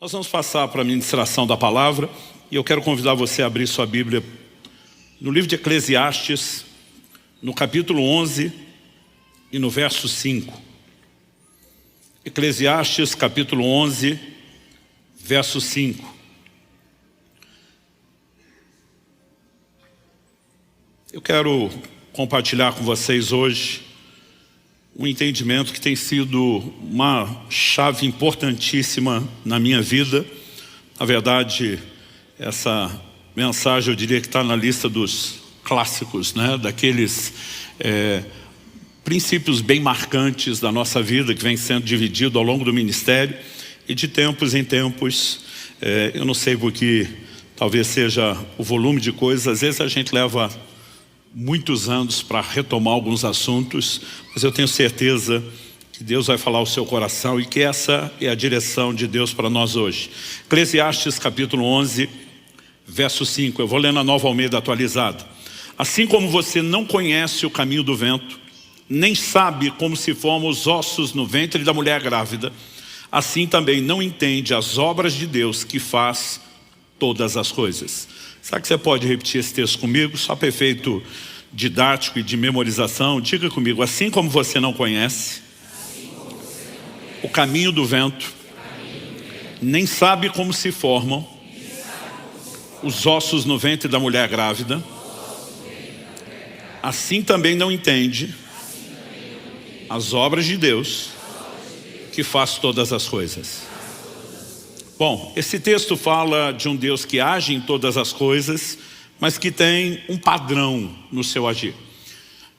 Nós vamos passar para a ministração da palavra e eu quero convidar você a abrir sua Bíblia no livro de Eclesiastes, no capítulo 11 e no verso 5. Eclesiastes, capítulo 11, verso 5. Eu quero compartilhar com vocês hoje um entendimento que tem sido uma chave importantíssima na minha vida. Na verdade, essa mensagem eu diria que está na lista dos clássicos, né? Daqueles princípios bem marcantes da nossa vida, que vem sendo dividido ao longo do ministério, e de tempos em tempos, eu não sei porque, talvez seja o volume de coisas, às vezes a gente leva muitos anos para retomar alguns assuntos, mas eu tenho certeza que Deus vai falar ao seu coração e que essa é a direção de Deus para nós hoje. Eclesiastes capítulo 11, verso 5, eu vou ler na Nova Almeida atualizada. Assim como você não conhece o caminho do vento, nem sabe como se formam os ossos no ventre da mulher grávida, assim também não entende as obras de Deus que faz todas as coisas. Será que você pode repetir esse texto comigo? Só para efeito didático e de memorização. Diga comigo: assim como você não conhece o caminho do vento, nem sabe como se formam os ossos no ventre da mulher grávida, assim também não entende as obras de Deus que faz todas as coisas. Bom, esse texto fala de um Deus que age em todas as coisas, mas que tem um padrão no seu agir.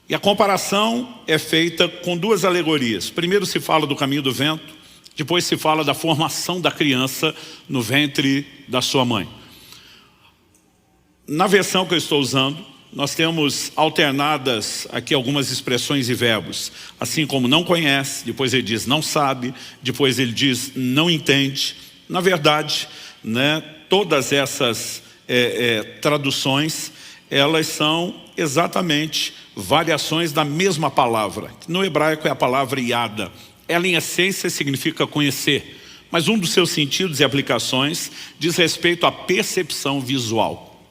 E a comparação é feita com duas alegorias. Primeiro se fala do caminho do vento, depois se fala da formação da criança no ventre da sua mãe. Na versão que eu estou usando, nós temos alternadas aqui algumas expressões e verbos. Assim como não conhece, depois ele diz não sabe, depois ele diz não entende. Na verdade, né, todas essas traduções, elas são exatamente variações da mesma palavra. No hebraico é a palavra iada. Ela em essência significa conhecer, mas um dos seus sentidos e aplicações diz respeito à percepção visual.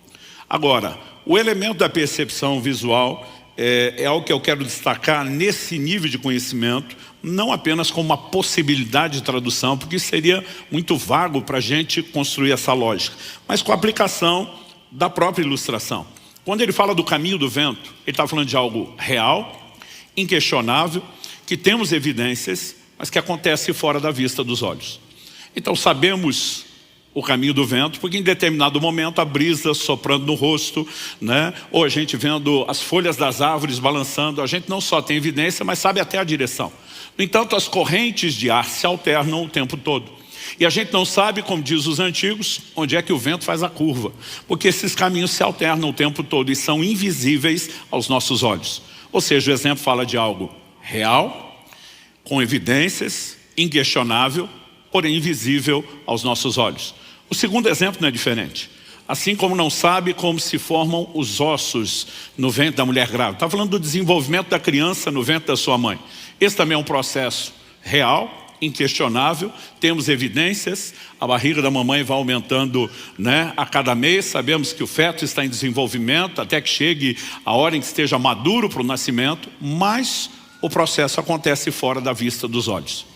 Agora, o elemento da percepção visual é algo que eu quero destacar nesse nível de conhecimento, não apenas como uma possibilidade de tradução, porque isso seria muito vago para a gente construir essa lógica, mas com a aplicação da própria ilustração. Quando ele fala do caminho do vento, ele está falando de algo real, inquestionável, que temos evidências, mas que acontece fora da vista dos olhos. Então sabemos o caminho do vento, porque em determinado momento a brisa soprando no rosto, né? Ou a gente vendo as folhas das árvores balançando, a gente não só tem evidência, mas sabe até a direção. No entanto, as correntes de ar se alternam o tempo todo. E a gente não sabe, como diz os antigos, onde é que o vento faz a curva, porque esses caminhos se alternam o tempo todo e são invisíveis aos nossos olhos. Ou seja, o exemplo fala de algo real, com evidências, inquestionável, porém invisível aos nossos olhos. O segundo exemplo não é diferente. Assim como não sabe como se formam os ossos no ventre da mulher grávida. Está falando do desenvolvimento da criança no ventre da sua mãe. Esse também é um processo real, inquestionável. Temos evidências. A barriga da mamãe vai aumentando, né, a cada mês. Sabemos que o feto está em desenvolvimento até que chegue a hora em que esteja maduro para o nascimento. Mas o processo acontece fora da vista dos olhos.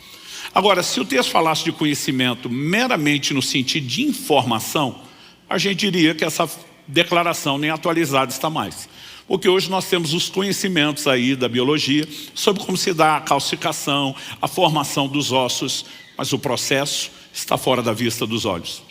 Agora, se o texto falasse de conhecimento meramente no sentido de informação, a gente diria que essa declaração nem atualizada está mais. Porque hoje nós temos os conhecimentos aí da biologia sobre como se dá a calcificação, a formação dos ossos, mas o processo está fora da vista dos olhos.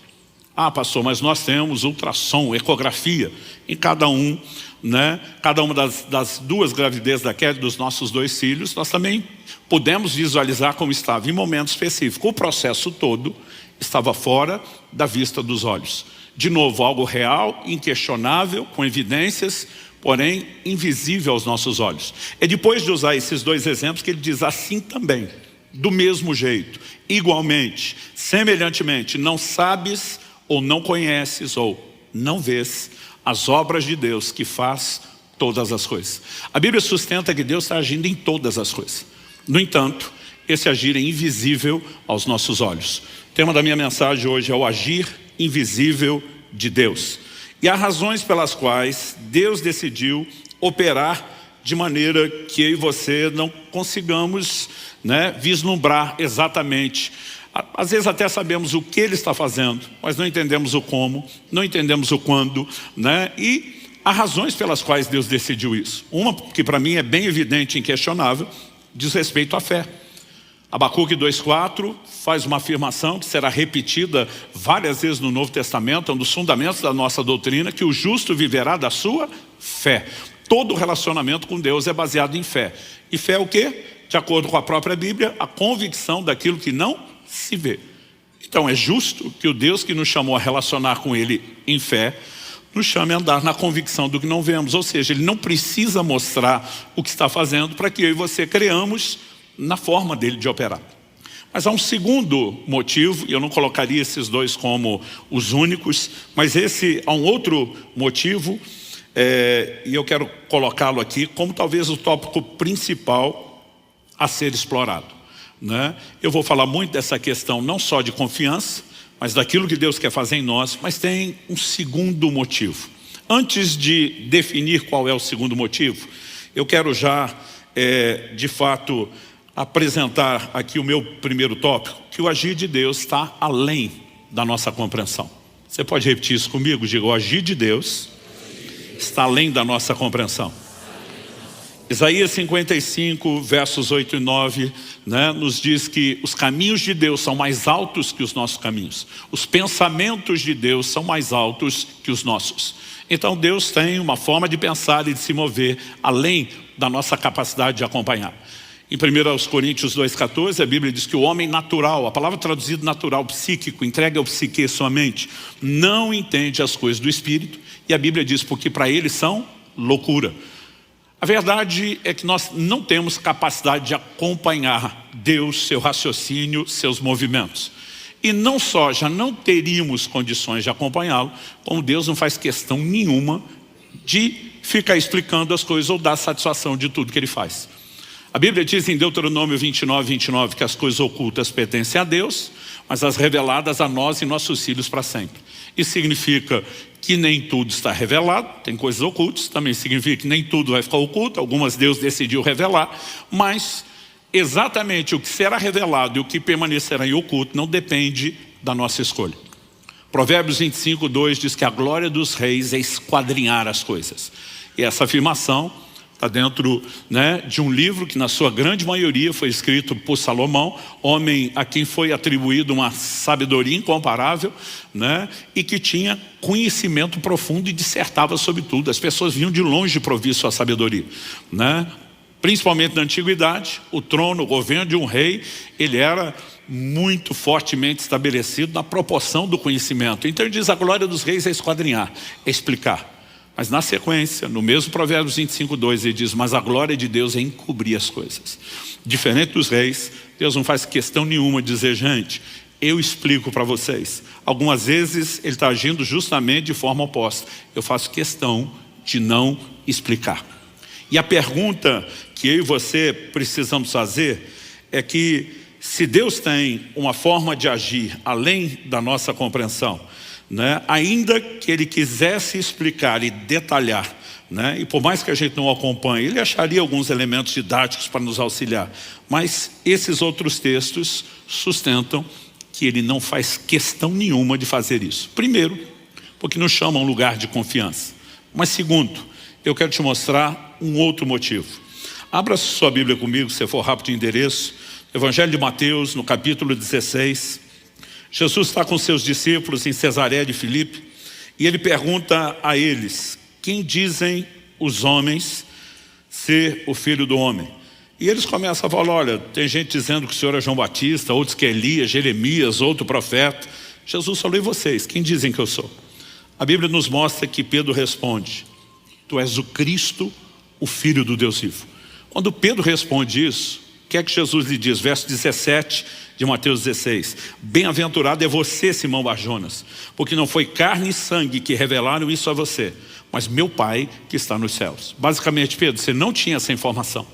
Ah, pastor, mas nós temos ultrassom, ecografia em cada um, né? Cada uma das duas gravidezes da Kelly, dos nossos dois filhos, nós também pudemos visualizar como estava em momento específico. O processo todo estava fora da vista dos olhos. De novo, algo real, inquestionável, com evidências, porém invisível aos nossos olhos. É depois de usar esses dois exemplos que ele diz assim também, do mesmo jeito, igualmente, semelhantemente, não sabes ou não conheces ou não vês as obras de Deus que faz todas as coisas. A Bíblia sustenta que Deus está agindo em todas as coisas. No entanto, esse agir é invisível aos nossos olhos. tema da minha mensagem hoje é o agir invisível de Deus. E há razões pelas quais Deus decidiu operar de maneira que eu e você não consigamos, vislumbrar exatamente. Às vezes até sabemos o que Ele está fazendo, mas não entendemos o como, não entendemos o quando, E há razões pelas quais Deus decidiu isso. Uma que para mim é bem evidente e inquestionável, diz respeito à fé. Abacuque 2,4 faz uma afirmação que será repetida várias vezes no Novo Testamento, é um dos fundamentos da nossa doutrina, que o justo viverá da sua fé. Todo relacionamento com Deus é baseado em fé. E fé é o quê? De acordo com a própria Bíblia, a convicção daquilo que não se vê. Então é justo que o Deus que nos chamou a relacionar com Ele em fé, nos chame a andar na convicção do que não vemos. Ou seja, Ele não precisa mostrar o que está fazendo para que eu e você creamos na forma dele de operar. Mas há um segundo motivo, e eu não colocaria esses dois como os únicos, mas há um outro motivo, e eu quero colocá-lo aqui como talvez o tópico principal a ser explorado. Eu vou falar muito dessa questão não só de confiança, mas daquilo que Deus quer fazer em nós, mas tem um segundo motivo. Antes de definir qual é o segundo motivo, eu quero já, de fato, apresentar aqui o meu primeiro tópico, que o agir de Deus está além da nossa compreensão. Você pode repetir isso comigo? Diga, o agir de Deus está além da nossa compreensão. Isaías 55, versos 8 e 9, nos diz que os caminhos de Deus são mais altos que os nossos caminhos. Os pensamentos de Deus são mais altos que os nossos. Então Deus tem uma forma de pensar e de se mover além da nossa capacidade de acompanhar. Em 1 Coríntios 2,14, a Bíblia diz que o homem natural, a palavra traduzida natural, psíquico, entregue ao psique sua mente, não entende as coisas do Espírito, e a Bíblia diz porque para ele são loucura. A verdade é que nós não temos capacidade de acompanhar Deus, seu raciocínio, seus movimentos. E não só já não teríamos condições de acompanhá-lo, como Deus não faz questão nenhuma de ficar explicando as coisas ou dar satisfação de tudo que Ele faz. A Bíblia diz em Deuteronômio 29 que as coisas ocultas pertencem a Deus, mas as reveladas a nós e nossos filhos para sempre. Isso significa que nem tudo está revelado, tem coisas ocultas, também significa que nem tudo vai ficar oculto, algumas Deus decidiu revelar, mas exatamente o que será revelado e o que permanecerá em oculto não depende da nossa escolha. Provérbios 25:2 diz que a glória dos reis é esquadrinhar as coisas. E essa afirmação está dentro de um livro que na sua grande maioria foi escrito por Salomão, homem a quem foi atribuído uma sabedoria incomparável, e que tinha conhecimento profundo e dissertava sobre tudo. As pessoas vinham de longe para ouvir sua sabedoria. Principalmente na antiguidade, o trono, o governo de um rei, ele era muito fortemente estabelecido na proporção do conhecimento. Então ele diz, a glória dos reis é esquadrinhar, é explicar. Mas na sequência, no mesmo Provérbios 25:2, ele diz, mas a glória de Deus é encobrir as coisas. Diferente dos reis, Deus não faz questão nenhuma de dizer, gente, eu explico para vocês. Algumas vezes ele está agindo justamente de forma oposta. Eu faço questão de não explicar. E a pergunta que eu e você precisamos fazer é que se Deus tem uma forma de agir além da nossa compreensão, ainda que Ele quisesse explicar e detalhar, e por mais que a gente não acompanhe, Ele acharia alguns elementos didáticos para nos auxiliar, mas esses outros textos sustentam que Ele não faz questão nenhuma de fazer isso. Primeiro, porque nos chama a um lugar de confiança. Mas segundo, eu quero te mostrar um outro motivo. Abra sua Bíblia comigo, se for rápido de endereço, Evangelho de Mateus, no capítulo 16. Jesus está com seus discípulos em Cesareia de Filipe e ele pergunta a eles, quem dizem os homens ser o Filho do Homem? E eles começam a falar, olha, tem gente dizendo que o Senhor é João Batista, outros que é Elias, Jeremias, outro profeta. Jesus falou, e vocês, quem dizem que eu sou? A Bíblia nos mostra que Pedro responde, tu és o Cristo, o Filho do Deus vivo. Quando Pedro responde isso, o que é que Jesus lhe diz? Verso 17 de Mateus 16. Bem-aventurado é você, Simão Barjonas, porque não foi carne e sangue que revelaram isso a você, mas meu Pai que está nos céus. Basicamente, Pedro, você não tinha essa informação.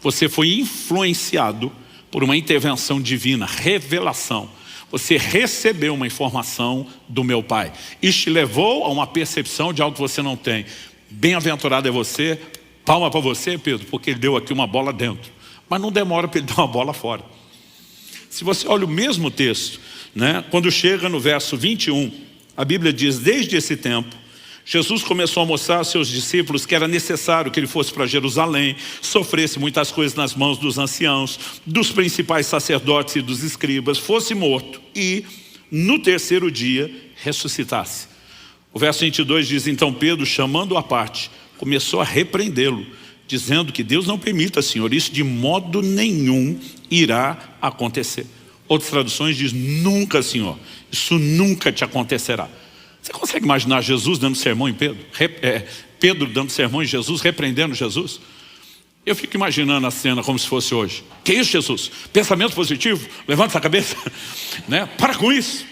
Você foi influenciado por uma intervenção divina, revelação. Você recebeu uma informação do meu Pai. Isso te levou a uma percepção de algo que você não tem. Bem-aventurado é você, palma para você, Pedro, porque ele deu aqui uma bola dentro. Mas não demora para ele dar uma bola fora. Se você olha o mesmo texto, né, quando chega no verso 21, a Bíblia diz, desde esse tempo, Jesus começou a mostrar aos seus discípulos que era necessário que ele fosse para Jerusalém, sofresse muitas coisas nas mãos dos anciãos, dos principais sacerdotes e dos escribas, fosse morto e, no terceiro dia, ressuscitasse. O verso 22 diz, então Pedro, chamando-o à parte, começou a repreendê-lo, dizendo que Deus não permita, Senhor, isso de modo nenhum irá acontecer. Outras traduções dizem, nunca, Senhor, isso nunca te acontecerá. Você consegue imaginar Jesus dando sermão em Pedro? Pedro dando sermão em Jesus, repreendendo Jesus? Eu fico imaginando a cena como se fosse hoje. Que isso, Jesus? Pensamento positivo? Levanta essa cabeça. Né? Para com isso.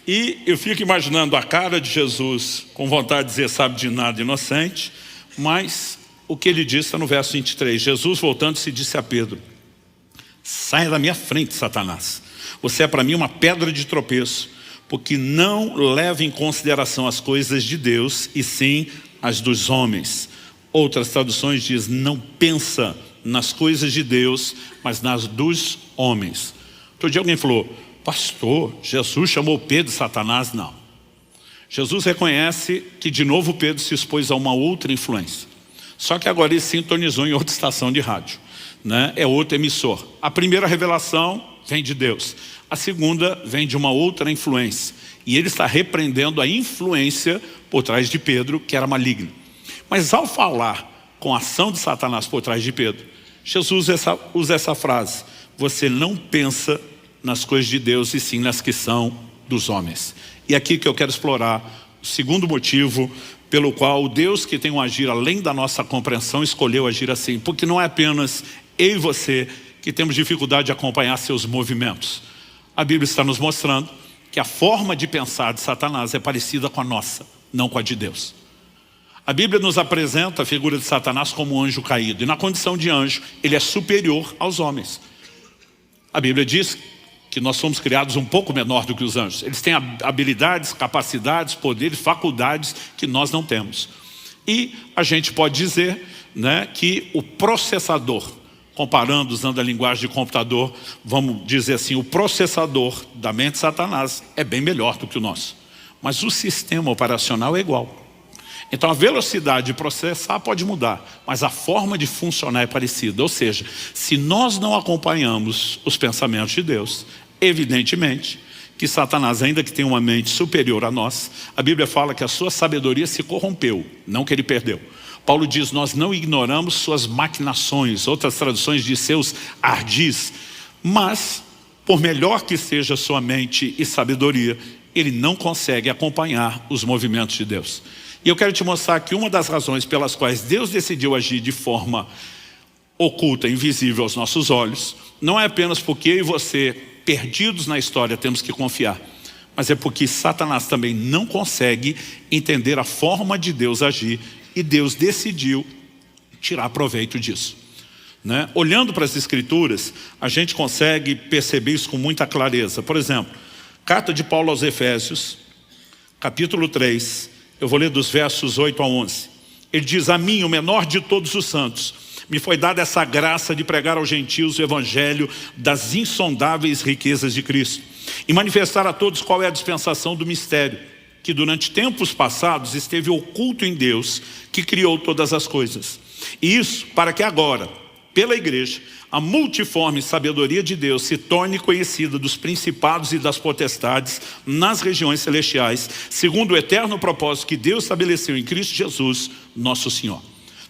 E eu fico imaginando a cara de Jesus com vontade de dizer, sabe de nada, inocente. Mas o que ele disse está no verso 23. Jesus, voltando-se, disse a Pedro, saia da minha frente, Satanás. Você é para mim uma pedra de tropeço, porque não leva em consideração as coisas de Deus, e sim as dos homens. Outras traduções dizem, não pensa nas coisas de Deus, mas nas dos homens. Outro dia alguém falou, pastor, Jesus chamou Pedro de Satanás? Não. Jesus reconhece que de novo Pedro se expôs a uma outra influência. Só que agora ele sintonizou em outra estação de rádio, né? É outro emissor. A primeira revelação vem de Deus. A segunda vem de uma outra influência. E ele está repreendendo a influência por trás de Pedro, que era maligna. Mas ao falar com a ação de Satanás por trás de Pedro, Jesus usa essa frase, você não pensa nas coisas de Deus e sim nas que são dos homens. E aqui que eu quero explorar o segundo motivo pelo qual o Deus que tem um agir além da nossa compreensão escolheu agir assim. Porque não é apenas eu e você que temos dificuldade de acompanhar seus movimentos. A Bíblia está nos mostrando que a forma de pensar de Satanás é parecida com a nossa, não com a de Deus. A Bíblia nos apresenta a figura de Satanás como um anjo caído. E na condição de anjo, ele é superior aos homens. A Bíblia diz que nós somos criados um pouco menor do que os anjos. Eles têm habilidades, capacidades, poderes, faculdades que nós não temos. E a gente pode dizer, né, que o processador, comparando, usando a linguagem de computador, vamos dizer assim, o processador da mente de Satanás é bem melhor do que o nosso. Mas o sistema operacional é igual. Então a velocidade de processar pode mudar, mas a forma de funcionar é parecida. Ou seja, se nós não acompanhamos os pensamentos de Deus, evidentemente que Satanás, ainda que tenha uma mente superior a nós, a Bíblia fala que a sua sabedoria se corrompeu, não que ele perdeu. Paulo diz, nós não ignoramos suas maquinações, outras traduções de seus ardis, mas, por melhor que seja sua mente e sabedoria, ele não consegue acompanhar os movimentos de Deus. E eu quero te mostrar que uma das razões pelas quais Deus decidiu agir de forma oculta, invisível aos nossos olhos, não é apenas porque eu e você, perdidos na história, temos que confiar, mas é porque Satanás também não consegue entender a forma de Deus agir, e Deus decidiu tirar proveito disso, né? Olhando para as Escrituras, a gente consegue perceber isso com muita clareza. Por exemplo, carta de Paulo aos Efésios, capítulo 3, eu vou ler dos versos 8 a 11. Ele diz, a mim, o menor de todos os santos, me foi dada essa graça de pregar aos gentios o evangelho das insondáveis riquezas de Cristo e manifestar a todos qual é a dispensação do mistério, que durante tempos passados esteve oculto em Deus, que criou todas as coisas. E isso para que agora, pela igreja, a multiforme sabedoria de Deus se torne conhecida dos principados e das potestades nas regiões celestiais, segundo o eterno propósito que Deus estabeleceu em Cristo Jesus, nosso Senhor.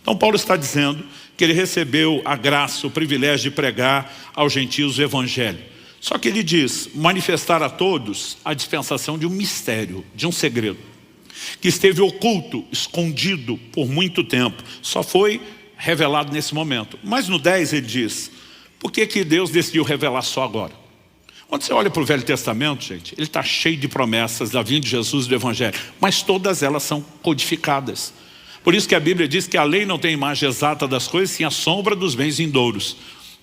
Então Paulo está dizendo que ele recebeu a graça, o privilégio de pregar aos gentios o evangelho. Só que ele diz, manifestar a todos a dispensação de um mistério, de um segredo, que esteve oculto, escondido por muito tempo, só foi revelado nesse momento. Mas no 10 ele diz, por que que Deus decidiu revelar só agora? Quando você olha para o Velho Testamento, gente, ele está cheio de promessas da vinda de Jesus e do Evangelho, mas todas elas são codificadas. Por isso que a Bíblia diz que a lei não tem imagem exata das coisas, sim a sombra dos bens vindouros.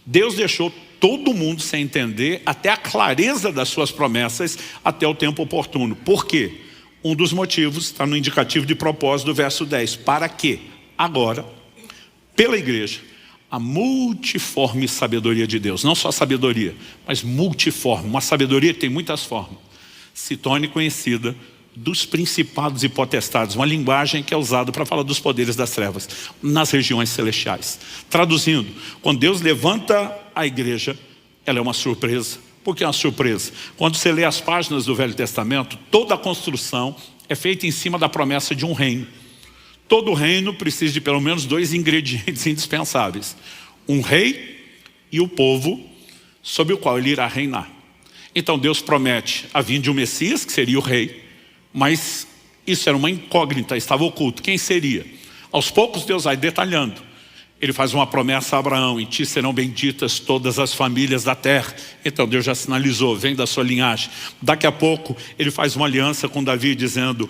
Deus deixou todo mundo sem entender até a clareza das suas promessas até o tempo oportuno. Por quê? Um dos motivos está no indicativo de propósito do verso 10. Para que agora, pela igreja, a multiforme sabedoria de Deus, não só sabedoria, mas multiforme, uma sabedoria que tem muitas formas, se torne conhecida dos principados e potestades, uma linguagem que é usada para falar dos poderes das trevas, nas regiões celestiais. Traduzindo, quando Deus levanta a igreja, ela é uma surpresa. Por que é uma surpresa? Quando você lê as páginas do Velho Testamento, toda a construção é feita em cima da promessa de um reino. Todo reino precisa de pelo menos 2 ingredientes indispensáveis: um rei e o povo sobre o qual ele irá reinar. Então Deus promete a vinda de um Messias, que seria o rei, mas isso era uma incógnita, estava oculto. Quem seria? Aos poucos Deus vai detalhando. Ele faz uma promessa a Abraão: em ti serão benditas todas as famílias da terra. Então Deus já sinalizou, vem da sua linhagem. Daqui a pouco ele faz uma aliança com Davi dizendo: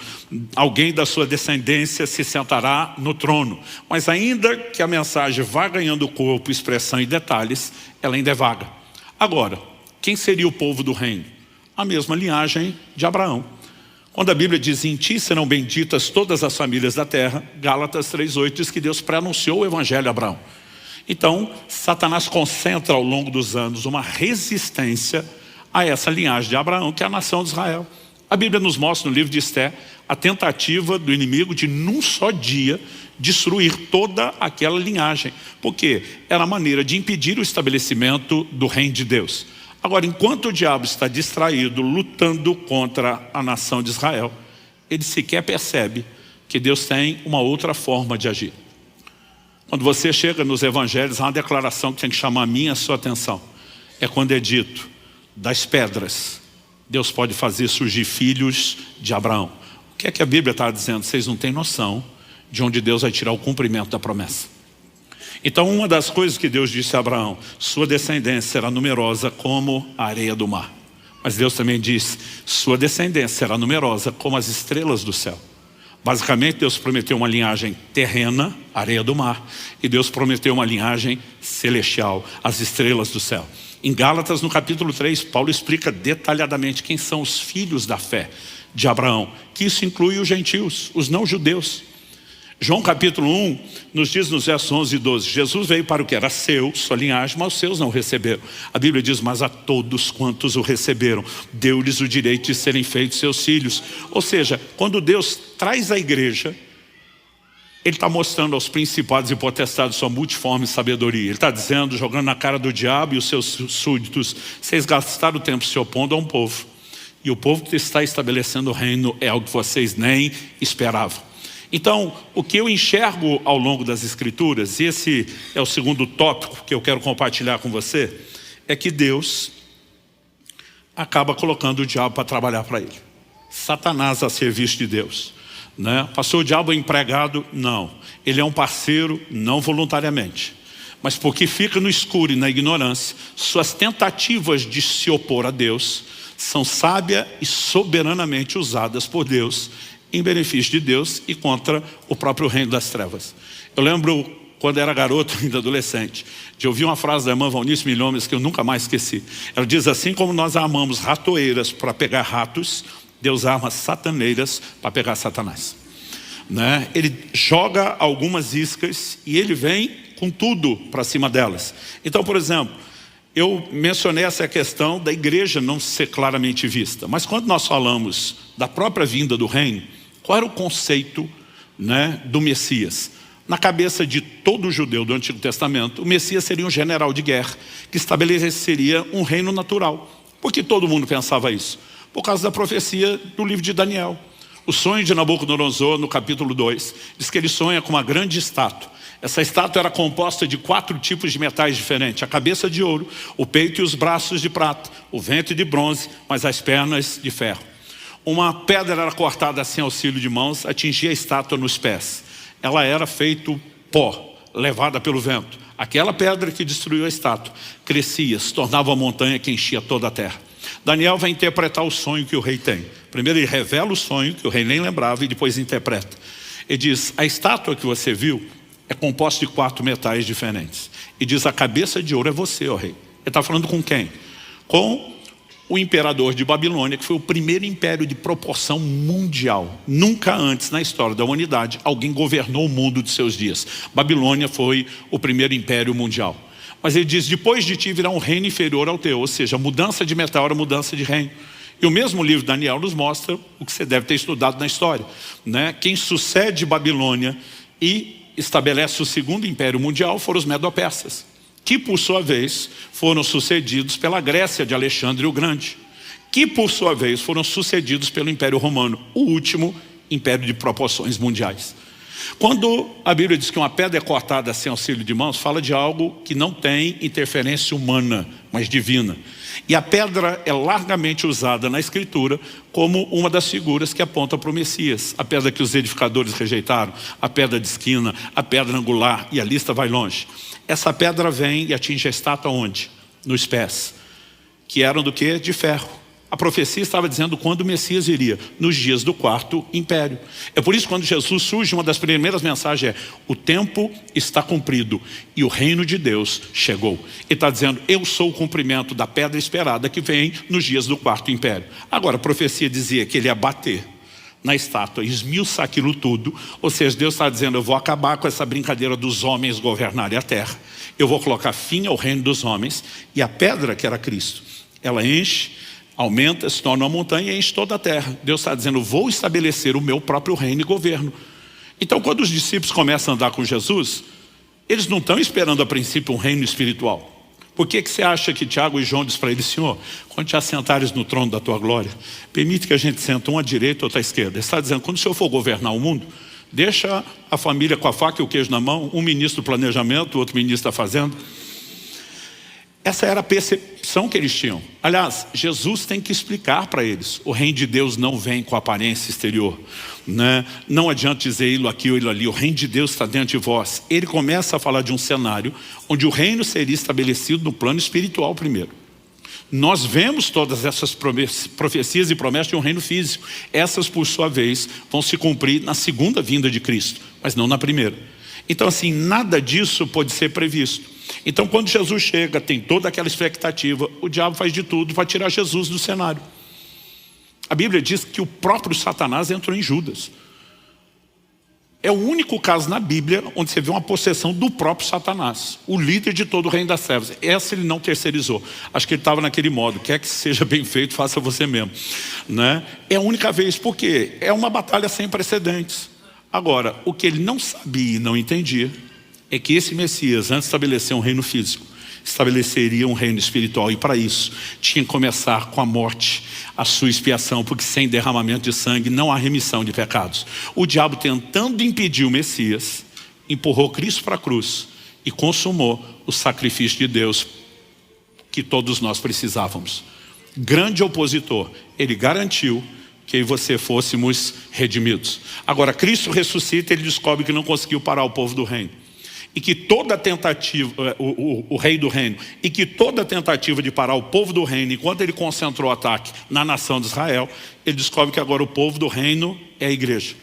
alguém da sua descendência se sentará no trono. Mas ainda que a mensagem vá ganhando corpo, expressão e detalhes, ela ainda é vaga. Agora, quem seria o povo do reino? A mesma linhagem de Abraão. Quando a Bíblia diz: em ti serão benditas todas as famílias da terra, Gálatas 3,8 diz que Deus pré-anunciou o evangelho a Abraão. Então, Satanás concentra ao longo dos anos uma resistência a essa linhagem de Abraão, que é a nação de Israel. A Bíblia nos mostra no livro de Esté a tentativa do inimigo de, num só dia, destruir toda aquela linhagem, porque era a maneira de impedir o estabelecimento do reino de Deus. Agora, enquanto o diabo está distraído, lutando contra a nação de Israel, ele sequer percebe que Deus tem uma outra forma de agir. Quando você chega nos evangelhos, há uma declaração que tem que chamar a minha e a sua atenção. É quando é dito: das pedras, Deus pode fazer surgir filhos de Abraão. O que é que a Bíblia está dizendo? Vocês não têm noção de onde Deus vai tirar o cumprimento da promessa. Então, uma das coisas que Deus disse a Abraão: sua descendência será numerosa como a areia do mar. Mas Deus também disse: sua descendência será numerosa como as estrelas do céu. Basicamente, Deus prometeu uma linhagem terrena, areia do mar, e Deus prometeu uma linhagem celestial, as estrelas do céu. Em Gálatas, no capítulo 3, Paulo explica detalhadamente quem são os filhos da fé de Abraão, que isso inclui os gentios, os não-judeus. João capítulo 1 nos diz nos versos 11 e 12, Jesus veio para o que era seu, sua linhagem, mas os seus não receberam. A Bíblia diz: mas a todos quantos o receberam, deu-lhes o direito de serem feitos seus filhos. Ou seja, quando Deus traz a igreja, Ele está mostrando aos principados e potestades sua multiforme sabedoria. Ele está dizendo, jogando na cara do diabo e os seus súditos: vocês gastaram o tempo se opondo a um povo, e o povo que está estabelecendo o reino é algo que vocês nem esperavam. Então, o que eu enxergo ao longo das Escrituras, e esse é o segundo tópico que eu quero compartilhar com você, é que Deus acaba colocando o diabo para trabalhar para ele. Satanás a serviço de Deus, né? Pastor, o diabo é empregado? Não. Ele é um parceiro, não voluntariamente. Mas porque fica no escuro e na ignorância, suas tentativas de se opor a Deus são sábia e soberanamente usadas por Deus em benefício de Deus e contra o próprio reino das trevas. Eu lembro, quando era garoto, ainda adolescente, de ouvir uma frase da irmã Valnice Milhomes que eu nunca mais esqueci. Ela diz: assim como nós armamos ratoeiras para pegar ratos, Deus arma sataneiras para pegar Satanás, né? Ele joga algumas iscas e ele vem com tudo para cima delas. Então, por exemplo, eu mencionei essa questão da igreja não ser claramente vista, mas quando nós falamos da própria vinda do reino, qual era o conceito, né, do Messias? Na cabeça de todo judeu do Antigo Testamento, o Messias seria um general de guerra que estabeleceria um reino natural. Por que todo mundo pensava isso? Por causa da profecia do livro de Daniel. O sonho de Nabucodonosor, no capítulo 2, diz que ele sonha com uma grande estátua. Essa estátua era composta de 4 tipos de metais diferentes: a cabeça de ouro, o peito e os braços de prata, o ventre de bronze, mas as pernas de ferro. Uma pedra era cortada assim auxílio de mãos, atingia a estátua nos pés. Ela era feito pó, levada pelo vento. Aquela pedra que destruiu a estátua crescia, se tornava uma montanha que enchia toda a terra. Daniel vai interpretar o sonho que o rei tem. Primeiro ele revela o sonho, que o rei nem lembrava, e depois interpreta. Ele diz: a estátua que você viu é composta de 4 metais diferentes. E diz: a cabeça de ouro é você, ó rei. está falando com quem? Com o imperador de Babilônia, que foi o primeiro império de proporção mundial. Nunca antes na história da humanidade alguém governou o mundo de seus dias. Babilônia foi o primeiro império mundial. Mas ele diz, depois de ti virá um reino inferior ao teu, ou seja, mudança de meteoro, mudança de reino. E o mesmo livro de Daniel nos mostra o que você deve ter estudado na história, né? Quem sucede Babilônia e estabelece o segundo império mundial foram os medo-persas, que por sua vez foram sucedidos pela Grécia de Alexandre o Grande, que por sua vez foram sucedidos pelo Império Romano, o último império de proporções mundiais. Quando a Bíblia diz que uma pedra é cortada sem auxílio de mãos, fala de algo que não tem interferência humana, mas divina. E a pedra é largamente usada na Escritura como uma das figuras que aponta para o Messias. A pedra que os edificadores rejeitaram, a pedra de esquina, a pedra angular, e a lista vai longe. Essa pedra vem e atinge a estátua onde? Nos pés, que eram do quê? De ferro. A profecia estava dizendo quando o Messias iria, nos dias do quarto império. É por isso que quando Jesus surge, uma das primeiras mensagens é: o tempo está cumprido e o reino de Deus chegou. Ele está dizendo, eu sou o cumprimento da pedra esperada que vem nos dias do quarto império. Agora, a profecia dizia que ele ia bater na estátua, esmiuçar aquilo tudo. Ou seja, Deus está dizendo, eu vou acabar com essa brincadeira dos homens governarem a terra. Eu vou colocar fim ao reino dos homens. E a pedra, que era Cristo, ela enche, aumenta, se torna uma montanha e enche toda a terra. Deus está dizendo, vou estabelecer o meu próprio reino e governo. Então, quando os discípulos começam a andar com Jesus, eles não estão esperando a princípio um reino espiritual. Por que você acha que Tiago e João diz para ele, Senhor, quando te assentares no trono da tua glória, permite que a gente sente um à direita e outro à esquerda? Ele está dizendo, quando o Senhor for governar o mundo, deixa a família com a faca e o queijo na mão, um ministro do planejamento, outro ministro da fazenda. Essa era a percepção que eles tinham. Aliás, Jesus tem que explicar para eles. O reino de Deus não vem com aparência exterior, né? Não adianta dizer ele aqui ou ele ali. O reino de Deus está dentro de vós. Ele começa a falar de um cenário onde o reino seria estabelecido no plano espiritual primeiro. Nós vemos todas essas profecias e promessas de um reino físico. Essas, por sua vez, vão se cumprir na segunda vinda de Cristo, mas não na primeira. Então, assim, nada disso pode ser previsto. Então, quando Jesus chega, tem toda aquela expectativa, o diabo faz de tudo para tirar Jesus do cenário. A Bíblia diz que o próprio Satanás entrou em Judas. É o único caso na Bíblia onde você vê uma possessão do próprio Satanás, o líder de todo o reino das trevas. Essa ele não terceirizou. Acho que ele estava naquele modo, quer que seja bem feito, faça você mesmo, né? É a única vez, porque é uma batalha sem precedentes. Agora, o que ele não sabia e não entendia é que esse Messias, antes de estabelecer um reino físico, estabeleceria um reino espiritual. E para isso, tinha que começar com a morte, a sua expiação, porque sem derramamento de sangue não há remissão de pecados. O diabo, tentando impedir o Messias, empurrou Cristo para a cruz e consumou o sacrifício de Deus que todos nós precisávamos. Grande opositor, ele garantiu que eu e você fôssemos redimidos. Agora, Cristo ressuscita, ele descobre que não conseguiu parar o povo do reino. E que toda tentativa, o rei do reino, e que toda tentativa de parar o povo do reino, enquanto ele concentrou o ataque na nação de Israel, ele descobre que agora o povo do reino é a igreja.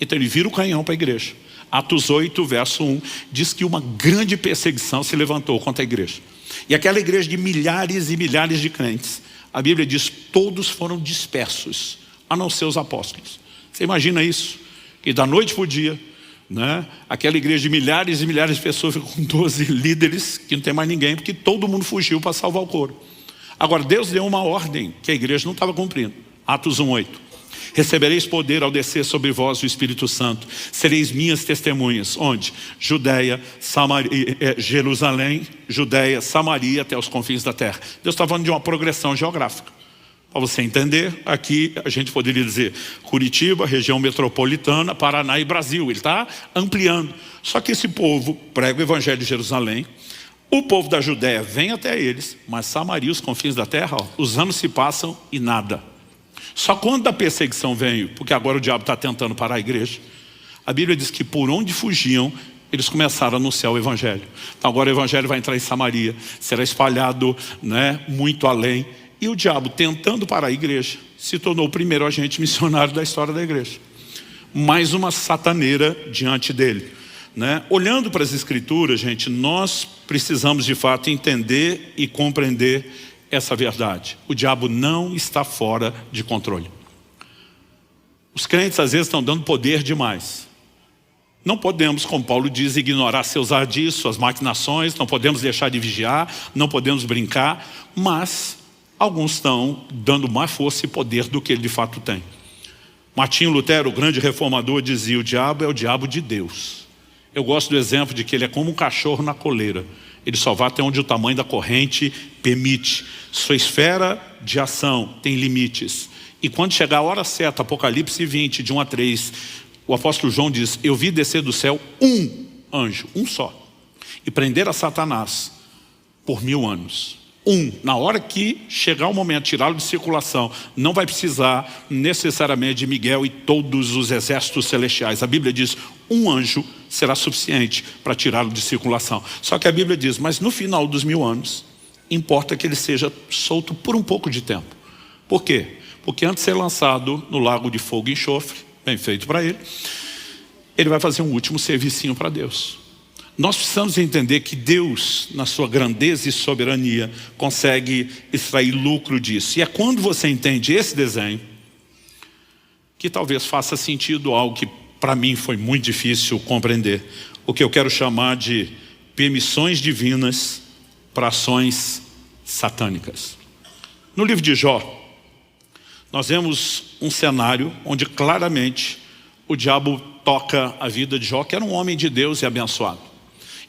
Então ele vira o canhão para a igreja. Atos 8, verso 1, diz que uma grande perseguição se levantou contra a igreja. E aquela igreja de milhares e milhares de crentes, a Bíblia diz, todos foram dispersos, a não ser os apóstolos. Você imagina isso? Que da noite para o dia, né? Aquela igreja de milhares e milhares de pessoas ficou com 12 líderes, que não tem mais ninguém, porque todo mundo fugiu para salvar o couro. Agora, Deus deu uma ordem que a igreja não estava cumprindo. Atos 1:8. Recebereis poder ao descer sobre vós o Espírito Santo. Sereis minhas testemunhas. Onde? Judeia, Samaria, Jerusalém, Judeia, Samaria, até os confins da terra. Deus está falando de uma progressão geográfica. Para você entender, aqui a gente poderia dizer Curitiba, região metropolitana, Paraná e Brasil. Ele está ampliando. Só que esse povo prega o evangelho de Jerusalém. O povo da Judéia vem até eles, mas Samaria, os confins da terra, ó, os anos se passam e nada. Só quando a perseguição veio, porque agora o diabo está tentando parar a igreja, a Bíblia diz que por onde fugiam, eles começaram a anunciar o evangelho. Então agora o evangelho vai entrar em Samaria, será espalhado, né, muito além. E o diabo, tentando parar a igreja, se tornou o primeiro agente missionário da história da igreja. Mais uma sataneira diante dele, né? Olhando para as Escrituras, gente, nós precisamos de fato entender e compreender essa verdade. O diabo não está fora de controle. Os crentes às vezes estão dando poder demais. Não podemos, como Paulo diz, ignorar seus ardis, suas maquinações, não podemos deixar de vigiar, não podemos brincar, mas alguns estão dando mais força e poder do que ele de fato tem. Martinho Lutero, o grande reformador, dizia: o diabo é o diabo de Deus. Eu gosto do exemplo de que ele é como um cachorro na coleira. Ele só vai até onde o tamanho da corrente permite. Sua esfera de ação tem limites. E quando chegar a hora certa, Apocalipse 20, de 1 a 3, o apóstolo João diz: eu vi descer do céu um anjo, um só, e prender a Satanás por 1000 anos. Na hora que chegar o momento de tirá-lo de circulação, não vai precisar necessariamente de Miguel e todos os exércitos celestiais. A Bíblia diz: um anjo será suficiente para tirá-lo de circulação. Só que a Bíblia diz: mas no final dos 1000 anos, importa que ele seja solto por um pouco de tempo. Por quê? Porque antes de ser lançado no lago de fogo e enxofre, bem feito para ele, ele vai fazer um último servicinho para Deus. Nós precisamos entender que Deus, na sua grandeza e soberania, consegue extrair lucro disso. E é quando você entende esse desenho que talvez faça sentido algo que para mim foi muito difícil compreender. O que eu quero chamar de permissões divinas para ações satânicas. No livro de Jó, nós vemos um cenário onde claramente o diabo toca a vida de Jó, que era um homem de Deus e abençoado.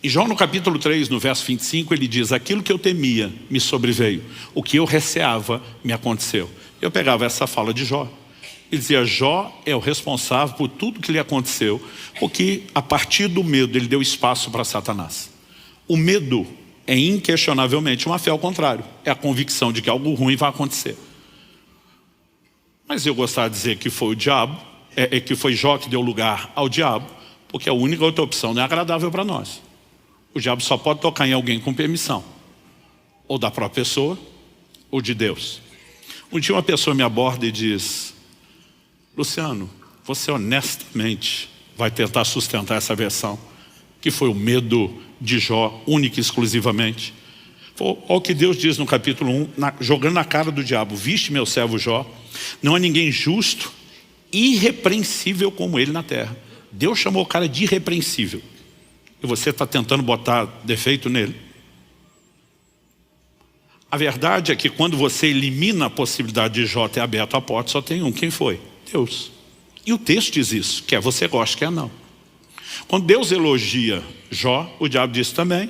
Em Jó, no capítulo 3, no verso 25, ele diz: aquilo que eu temia me sobreveio, o que eu receava me aconteceu. Eu pegava essa fala de Jó e dizia: Jó é o responsável por tudo que lhe aconteceu, porque a partir do medo ele deu espaço para Satanás. O medo é inquestionavelmente uma fé ao contrário, é a convicção de que algo ruim vai acontecer. Mas eu gostaria de dizer que foi o diabo, que foi Jó que deu lugar ao diabo, porque a única outra opção não é agradável para nós. O diabo só pode tocar em alguém com permissão, ou da própria pessoa, ou de Deus. Um dia uma pessoa me aborda e diz: Luciano, você honestamente vai tentar sustentar essa versão, que foi o medo de Jó, única e exclusivamente? Olha o que Deus diz no capítulo 1, jogando na cara do diabo: viste meu servo Jó, não há ninguém justo, irrepreensível como ele na terra. Deus chamou o cara de irrepreensível. E você está tentando botar defeito nele. A verdade é que quando você elimina a possibilidade de Jó ter aberto a porta, só tem um. Quem foi? Deus. E o texto diz isso, quer você goste, quer não. Quando Deus elogia Jó, o diabo diz também: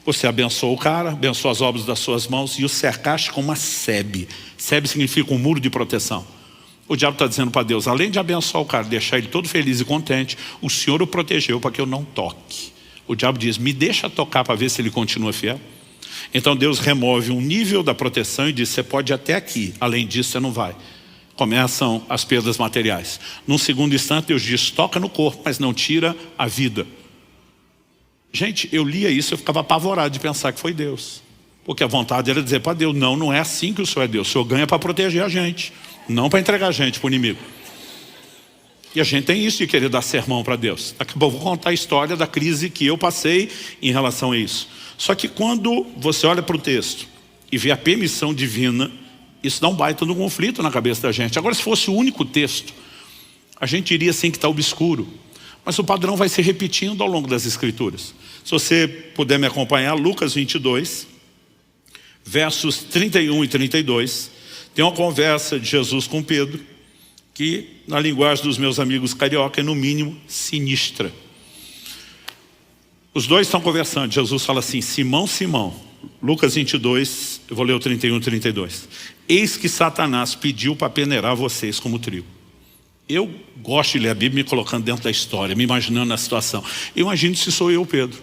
você abençoou o cara, abençoou as obras das suas mãos e o cercaste com uma sebe. Sebe significa um muro de proteção. O diabo está dizendo para Deus: além de abençoar o cara, deixar ele todo feliz e contente, o Senhor o protegeu para que eu não toque. O diabo diz: me deixa tocar para ver se ele continua fiel. Então Deus remove um nível da proteção e diz: você pode ir até aqui, além disso você não vai. Começam as perdas materiais. Num segundo instante Deus diz: toca no corpo, mas não tira a vida. Gente, eu lia isso, eu ficava apavorado de pensar que foi Deus. Porque a vontade era dizer para Deus: não, não é assim que o Senhor é Deus. O Senhor ganha para proteger a gente, não para entregar a gente para o inimigo. E a gente tem isso de querer dar sermão para Deus. Daqui a pouco eu vou contar a história da crise que eu passei em relação a isso. Só que quando você olha para o texto e vê a permissão divina, isso dá um baita no conflito na cabeça da gente. Agora, se fosse o único texto, a gente iria assim que está obscuro. Mas o padrão vai se repetindo ao longo das Escrituras. Se você puder me acompanhar, Lucas 22, versos 31 e 32, tem uma conversa de Jesus com Pedro, que na linguagem dos meus amigos carioca é no mínimo sinistra. Os dois estão conversando. Jesus fala assim: Simão, Simão, Lucas 22, eu vou ler o 31 e 32. Eis que Satanás pediu para peneirar vocês como trigo. Eu gosto de ler a Bíblia me colocando dentro da história, me imaginando na situação. Eu imagino se sou eu, Pedro.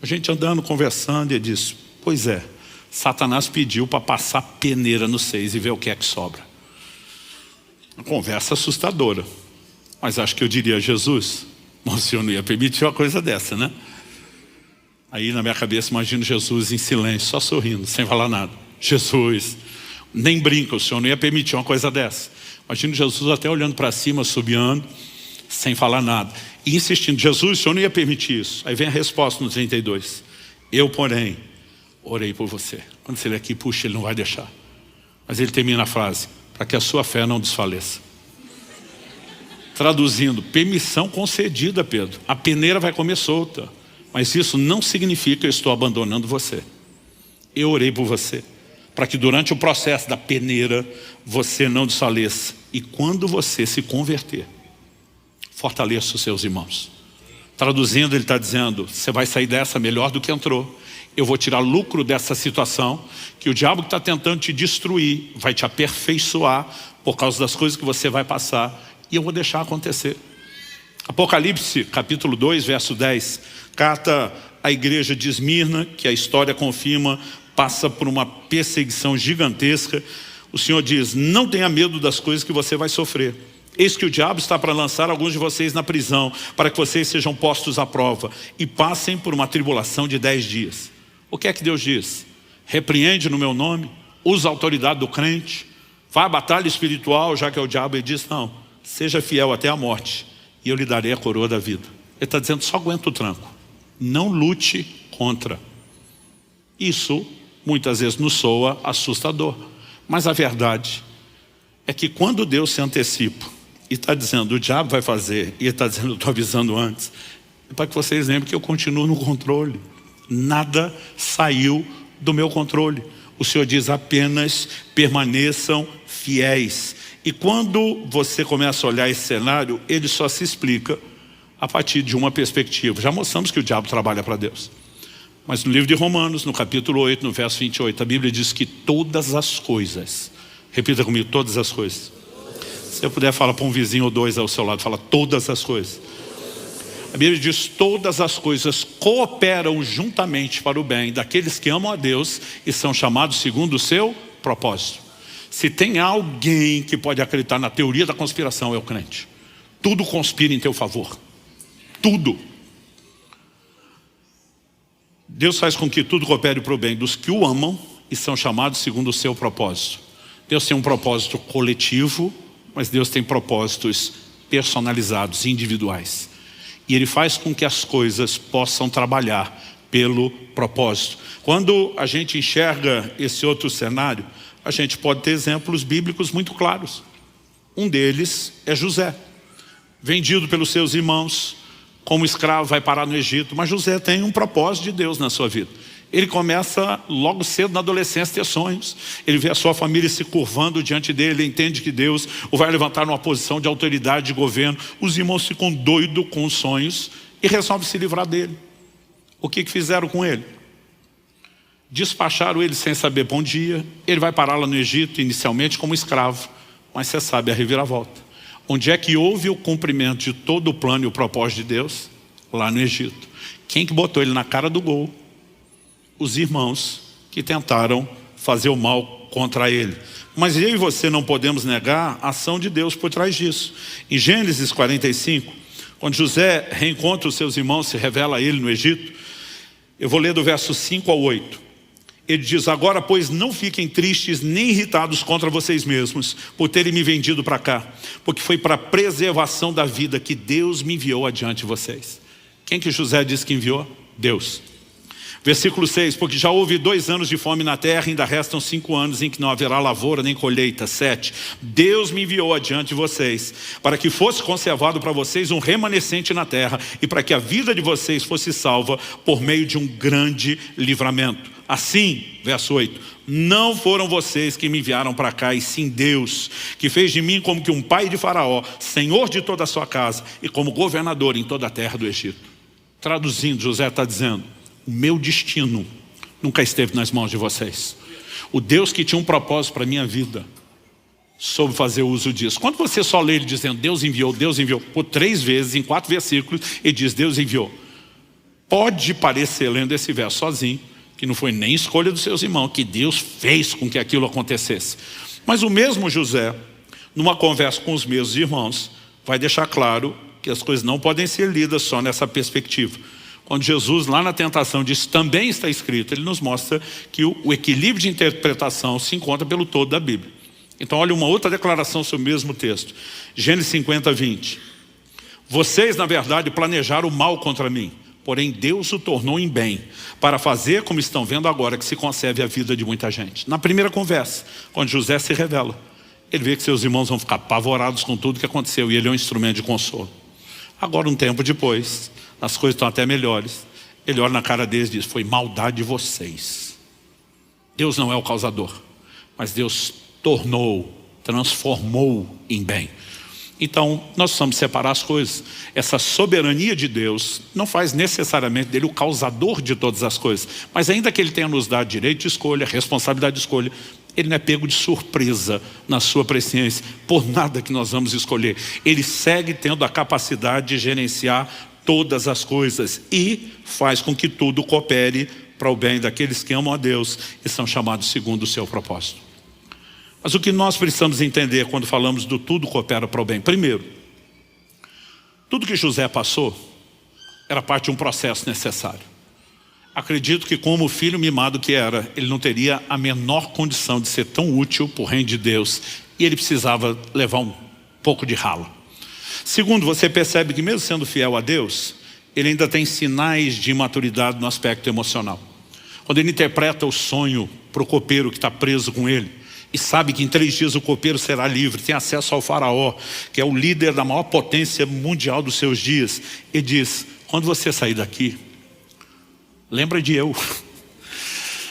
A gente andando, conversando, e ele diz: pois é, Satanás pediu para passar peneira nos seis e ver o que é que sobra. Uma conversa assustadora. Mas acho que eu diria: Jesus, o Senhor não ia permitir uma coisa dessa, né? Aí na minha cabeça imagino Jesus em silêncio, só sorrindo, sem falar nada. Jesus, nem brinca, o Senhor não ia permitir uma coisa dessa. Imagino Jesus até olhando para cima, subiando, sem falar nada. E insistindo, Jesus, o Senhor não ia permitir isso. Aí vem a resposta no 32. Eu, porém, orei por você. Quando você lê aqui, puxa, ele não vai deixar. Mas ele termina a frase, para que a sua fé não desfaleça. Traduzindo, permissão concedida, Pedro. A peneira vai comer solta. Mas isso não significa que eu estou abandonando você. Eu orei por você, para que durante o processo da peneira, você não desfaleça. E quando você se converter, fortaleça os seus irmãos. Traduzindo, ele está dizendo, você vai sair dessa melhor do que entrou. Eu vou tirar lucro dessa situação, que o diabo que está tentando te destruir, vai te aperfeiçoar, por causa das coisas que você vai passar, e eu vou deixar acontecer. Apocalipse, capítulo 2, verso 10, carta à igreja de Esmirna, que a história confirma, passa por uma perseguição gigantesca. O Senhor diz, não tenha medo das coisas que você vai sofrer. Eis que o diabo está para lançar alguns de vocês na prisão, para que vocês sejam postos à prova e passem por uma tribulação de 10 dias. O que é que Deus diz? Repreende no meu nome, usa a autoridade do crente, vai à batalha espiritual, já que é o diabo. Ele diz, não, seja fiel até a morte e eu lhe darei a coroa da vida. Ele está dizendo, só aguenta o tranco, não lute contra. Isso muitas vezes nos soa assustador, mas a verdade é que quando Deus se antecipa e está dizendo, o diabo vai fazer, e ele está dizendo, eu estou avisando antes, é para que vocês lembrem que eu continuo no controle. Nada saiu do meu controle. O Senhor diz, apenas permaneçam fiéis. E quando você começa a olhar esse cenário, ele só se explica a partir de uma perspectiva. Já mostramos que o diabo trabalha para Deus. Mas no livro de Romanos, no capítulo 8, no verso 28, a Bíblia diz que todas as coisas, repita comigo, todas as coisas. Se eu puder falar para um vizinho ou dois ao seu lado, fala todas as coisas. A Bíblia diz, todas as coisas cooperam juntamente para o bem daqueles que amam a Deus e são chamados segundo o seu propósito. Se tem alguém que pode acreditar na teoria da conspiração, é o crente. Tudo conspira em teu favor. Tudo. Deus faz com que tudo coopere para o bem dos que o amam e são chamados segundo o seu propósito. Deus tem um propósito coletivo, mas Deus tem propósitos personalizados, individuais. E Ele faz com que as coisas possam trabalhar pelo propósito. Quando a gente enxerga esse outro cenário, a gente pode ter exemplos bíblicos muito claros. Um deles é José, vendido pelos seus irmãos, como escravo, vai parar no Egito. Mas José tem um propósito de Deus na sua vida. Ele começa logo cedo na adolescência a ter sonhos. Ele vê a sua família se curvando diante dele, ele entende que Deus o vai levantar numa posição de autoridade de governo. Os irmãos ficam doidos com os sonhos e resolvem se livrar dele. O que fizeram com ele? Despacharam ele sem saber bom dia. Ele vai parar lá no Egito, inicialmente como escravo. Mas você sabe a reviravolta. Onde é que houve o cumprimento de todo o plano e o propósito de Deus? Lá no Egito. Quem que botou ele na cara do gol? Os irmãos que tentaram fazer o mal contra ele. Mas eu e você não podemos negar a ação de Deus por trás disso. Em Gênesis 45, quando José reencontra os seus irmãos, se revela a ele no Egito, eu vou ler do verso 5 ao 8. Ele diz, agora pois não fiquem tristes nem irritados contra vocês mesmos por terem me vendido para cá, porque foi para a preservação da vida que Deus me enviou adiante de vocês. Quem que José disse que enviou? Deus. Versículo 6, porque já houve 2 anos de fome na terra, ainda restam 5 anos em que não haverá lavoura nem colheita. 7, Deus me enviou adiante de vocês, para que fosse conservado para vocês um remanescente na terra, e para que a vida de vocês fosse salva por meio de um grande livramento. Assim, verso 8, não foram vocês que me enviaram para cá, e sim Deus, que fez de mim como que um pai de Faraó, senhor de toda a sua casa, e como governador em toda a terra do Egito. Traduzindo, José está dizendo, o meu destino nunca esteve nas mãos de vocês. O Deus que tinha um propósito para a minha vida soube fazer uso disso. Quando você só lê ele dizendo Deus enviou, por 3 vezes, em 4 versículos, ele diz Deus enviou. Pode parecer, lendo esse verso sozinho, que não foi nem escolha dos seus irmãos, que Deus fez com que aquilo acontecesse. Mas o mesmo José, numa conversa com os meus irmãos, vai deixar claro que as coisas não podem ser lidas só nessa perspectiva. Quando Jesus, lá na tentação, diz, também está escrito, ele nos mostra que o equilíbrio de interpretação se encontra pelo todo da Bíblia. Então olha uma outra declaração sobre o mesmo texto. Gênesis 50, 20. Vocês, na verdade, planejaram o mal contra mim. Porém, Deus o tornou em bem, para fazer, como estão vendo agora, que se conserve a vida de muita gente. Na primeira conversa, quando José se revela, ele vê que seus irmãos vão ficar apavorados com tudo que aconteceu, e ele é um instrumento de consolo. Agora, um tempo depois, as coisas estão até melhores. Ele olha na cara deles e diz: foi maldade de vocês. Deus não é o causador, mas Deus tornou, transformou em bem. Então, nós precisamos separar as coisas. Essa soberania de Deus não faz necessariamente dele o causador de todas as coisas. Mas ainda que ele tenha nos dado direito de escolha, responsabilidade de escolha, ele não é pego de surpresa na sua presciência por nada que nós vamos escolher. Ele segue tendo a capacidade de gerenciar todas as coisas e faz com que tudo coopere para o bem daqueles que amam a Deus e são chamados segundo o seu propósito. Mas o que nós precisamos entender quando falamos do tudo coopera para o bem? Primeiro, tudo que José passou era parte de um processo necessário. Acredito que, como filho mimado que era, ele não teria a menor condição de ser tão útil para o reino de Deus, e ele precisava levar um pouco de ralo. Segundo, você percebe que mesmo sendo fiel a Deus, ele ainda tem sinais de imaturidade no aspecto emocional. Quando ele interpreta o sonho para o copeiro que está preso com ele, e sabe que em 3 dias o copeiro será livre, tem acesso ao faraó, que é o líder da maior potência mundial dos seus dias, e diz: quando você sair daqui, lembra de eu,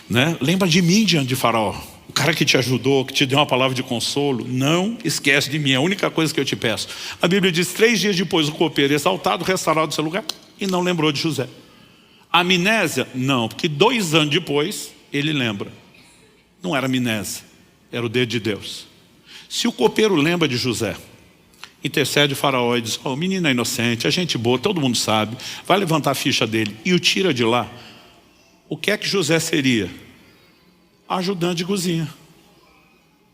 né? Lembra de mim diante de faraó, o cara que te ajudou, que te deu uma palavra de consolo. Não esquece de mim, é a única coisa que eu te peço. A Bíblia diz: 3 dias depois o copeiro, exaltado, restaurado do seu lugar, e não lembrou de José. Amnésia? Não, porque 2 anos depois ele lembra. Não era amnésia, era o dedo de Deus. Se o copeiro lembra de José, intercede o faraó e diz: o menino é inocente, é gente boa, todo mundo sabe, vai levantar a ficha dele, e o tira de lá, o que é que José seria? Ajudante de cozinha.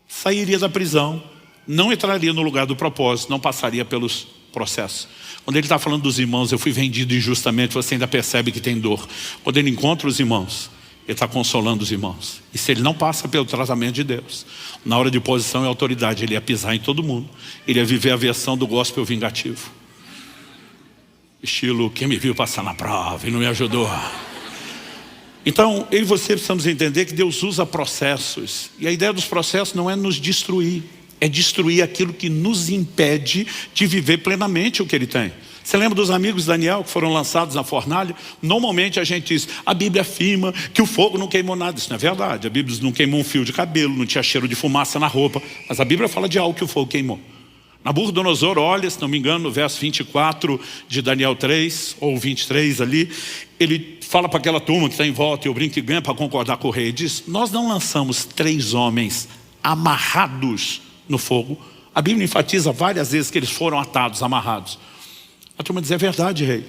Sairia da prisão, não entraria no lugar do propósito, não passaria pelos processos. Quando ele está falando dos irmãos: eu fui vendido injustamente, você ainda percebe que tem dor. Quando ele encontra os irmãos, ele está consolando os irmãos. E se ele não passa pelo tratamento de Deus, na hora de posição e autoridade, ele ia pisar em todo mundo. Ele ia viver a versão do gospel vingativo. Estilo: quem me viu passar na prova e não me ajudou. Então, eu e você precisamos entender que Deus usa processos. E a ideia dos processos não é nos destruir, é destruir aquilo que nos impede de viver plenamente o que ele tem. Você lembra dos amigos de Daniel que foram lançados na fornalha? Normalmente a gente diz: a Bíblia afirma que o fogo não queimou nada. Isso não é verdade. A Bíblia não queimou um fio de cabelo, não tinha cheiro de fumaça na roupa. Mas a Bíblia fala de algo que o fogo queimou. Nabucodonosor olha, se não me engano, no verso 24 de Daniel 3, ou 23 ali, ele fala para aquela turma que está em volta, e eu brinco e ganha para concordar com o rei, diz: nós não lançamos 3 homens amarrados no fogo. A Bíblia enfatiza várias vezes que eles foram atados, amarrados. A turma diz: é verdade, rei.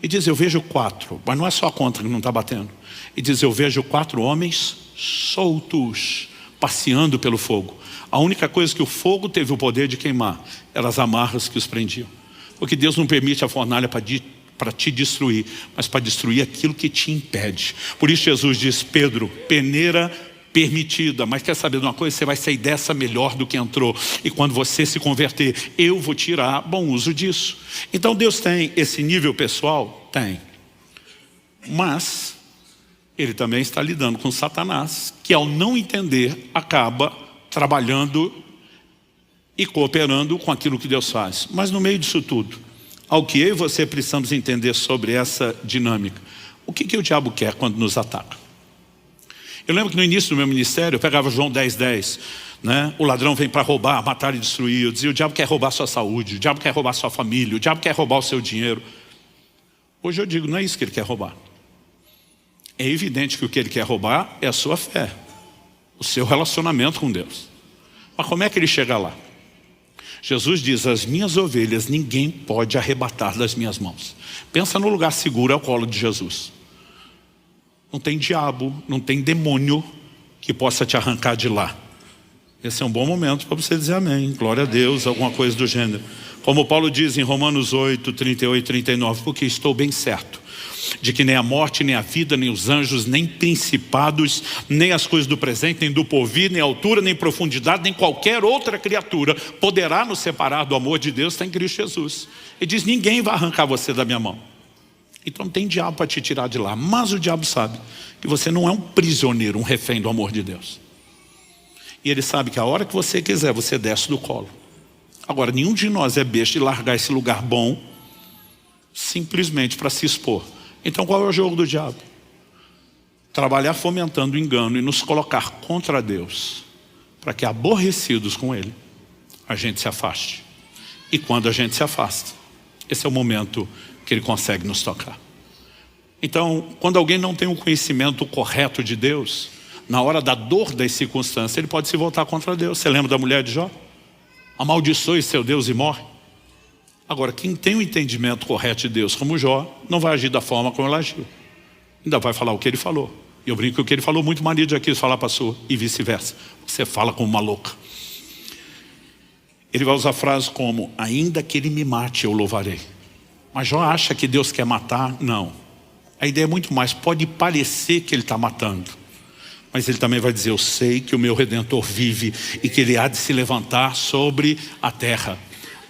E diz: eu vejo 4, mas não é só a conta que não está batendo. E diz: eu vejo 4 homens soltos, passeando pelo fogo. A única coisa que o fogo teve o poder de queimar eram as amarras que os prendiam. Porque Deus não permite a fornalha para te destruir, mas para destruir aquilo que te impede. Por isso Jesus diz: Pedro, peneira permitida, mas quer saber de uma coisa? Você vai sair dessa melhor do que entrou. E quando você se converter, eu vou tirar bom uso disso. Então Deus tem esse nível pessoal? Tem. Mas ele também está lidando com Satanás, que ao não entender, acaba trabalhando e cooperando com aquilo que Deus faz. Mas no meio disso tudo, ao que eu e você precisamos entender sobre essa dinâmica. O que o diabo quer quando nos ataca? Eu lembro que no início do meu ministério, eu pegava João 10:10, né? O ladrão vem para roubar, matar e destruir. Eu dizia: o diabo quer roubar a sua saúde, o diabo quer roubar a sua família, o diabo quer roubar o seu dinheiro. Hoje eu digo: não é isso que ele quer roubar. É evidente que o que ele quer roubar é a sua fé, o seu relacionamento com Deus. Mas como é que ele chega lá? Jesus diz: as minhas ovelhas ninguém pode arrebatar das minhas mãos. Pensa no lugar seguro ao colo de Jesus. Não tem diabo, não tem demônio que possa te arrancar de lá. Esse é um bom momento para você dizer amém, glória a Deus, alguma coisa do gênero. Como Paulo diz em Romanos 8, 38 e 39, porque estou bem certo de que nem a morte, nem a vida, nem os anjos, nem principados, nem as coisas do presente, nem do porvir, nem altura, nem profundidade, nem qualquer outra criatura poderá nos separar do amor de Deus, está em Cristo Jesus. Ele diz, ninguém vai arrancar você da minha mão. Então não tem diabo para te tirar de lá, mas o diabo sabe que você não é um prisioneiro, um refém do amor de Deus. E ele sabe que a hora que você quiser, você desce do colo. Agora, nenhum de nós é besta de largar esse lugar bom simplesmente para se expor. Então qual é o jogo do diabo? Trabalhar fomentando o engano e nos colocar contra Deus, para que, aborrecidos com Ele, a gente se afaste. E quando a gente se afasta, esse é o momento que Ele consegue nos tocar. Então, quando alguém não tem o conhecimento correto de Deus, na hora da dor das circunstâncias, ele pode se voltar contra Deus. Você lembra da mulher de Jó? Amaldiçoe seu Deus e morre. Agora, quem tem o entendimento correto de Deus, como Jó, não vai agir da forma como ela agiu. Ainda vai falar o que ele falou. E eu brinco que o que ele falou, muito marido já quis falar para a sua, e vice-versa. Você fala como uma louca. Ele vai usar frases como, ainda que ele me mate, eu louvarei. Mas Jó acha que Deus quer matar? Não. A ideia é muito mais, pode parecer que ele está matando. Mas ele também vai dizer, eu sei que o meu Redentor vive e que ele há de se levantar sobre a terra.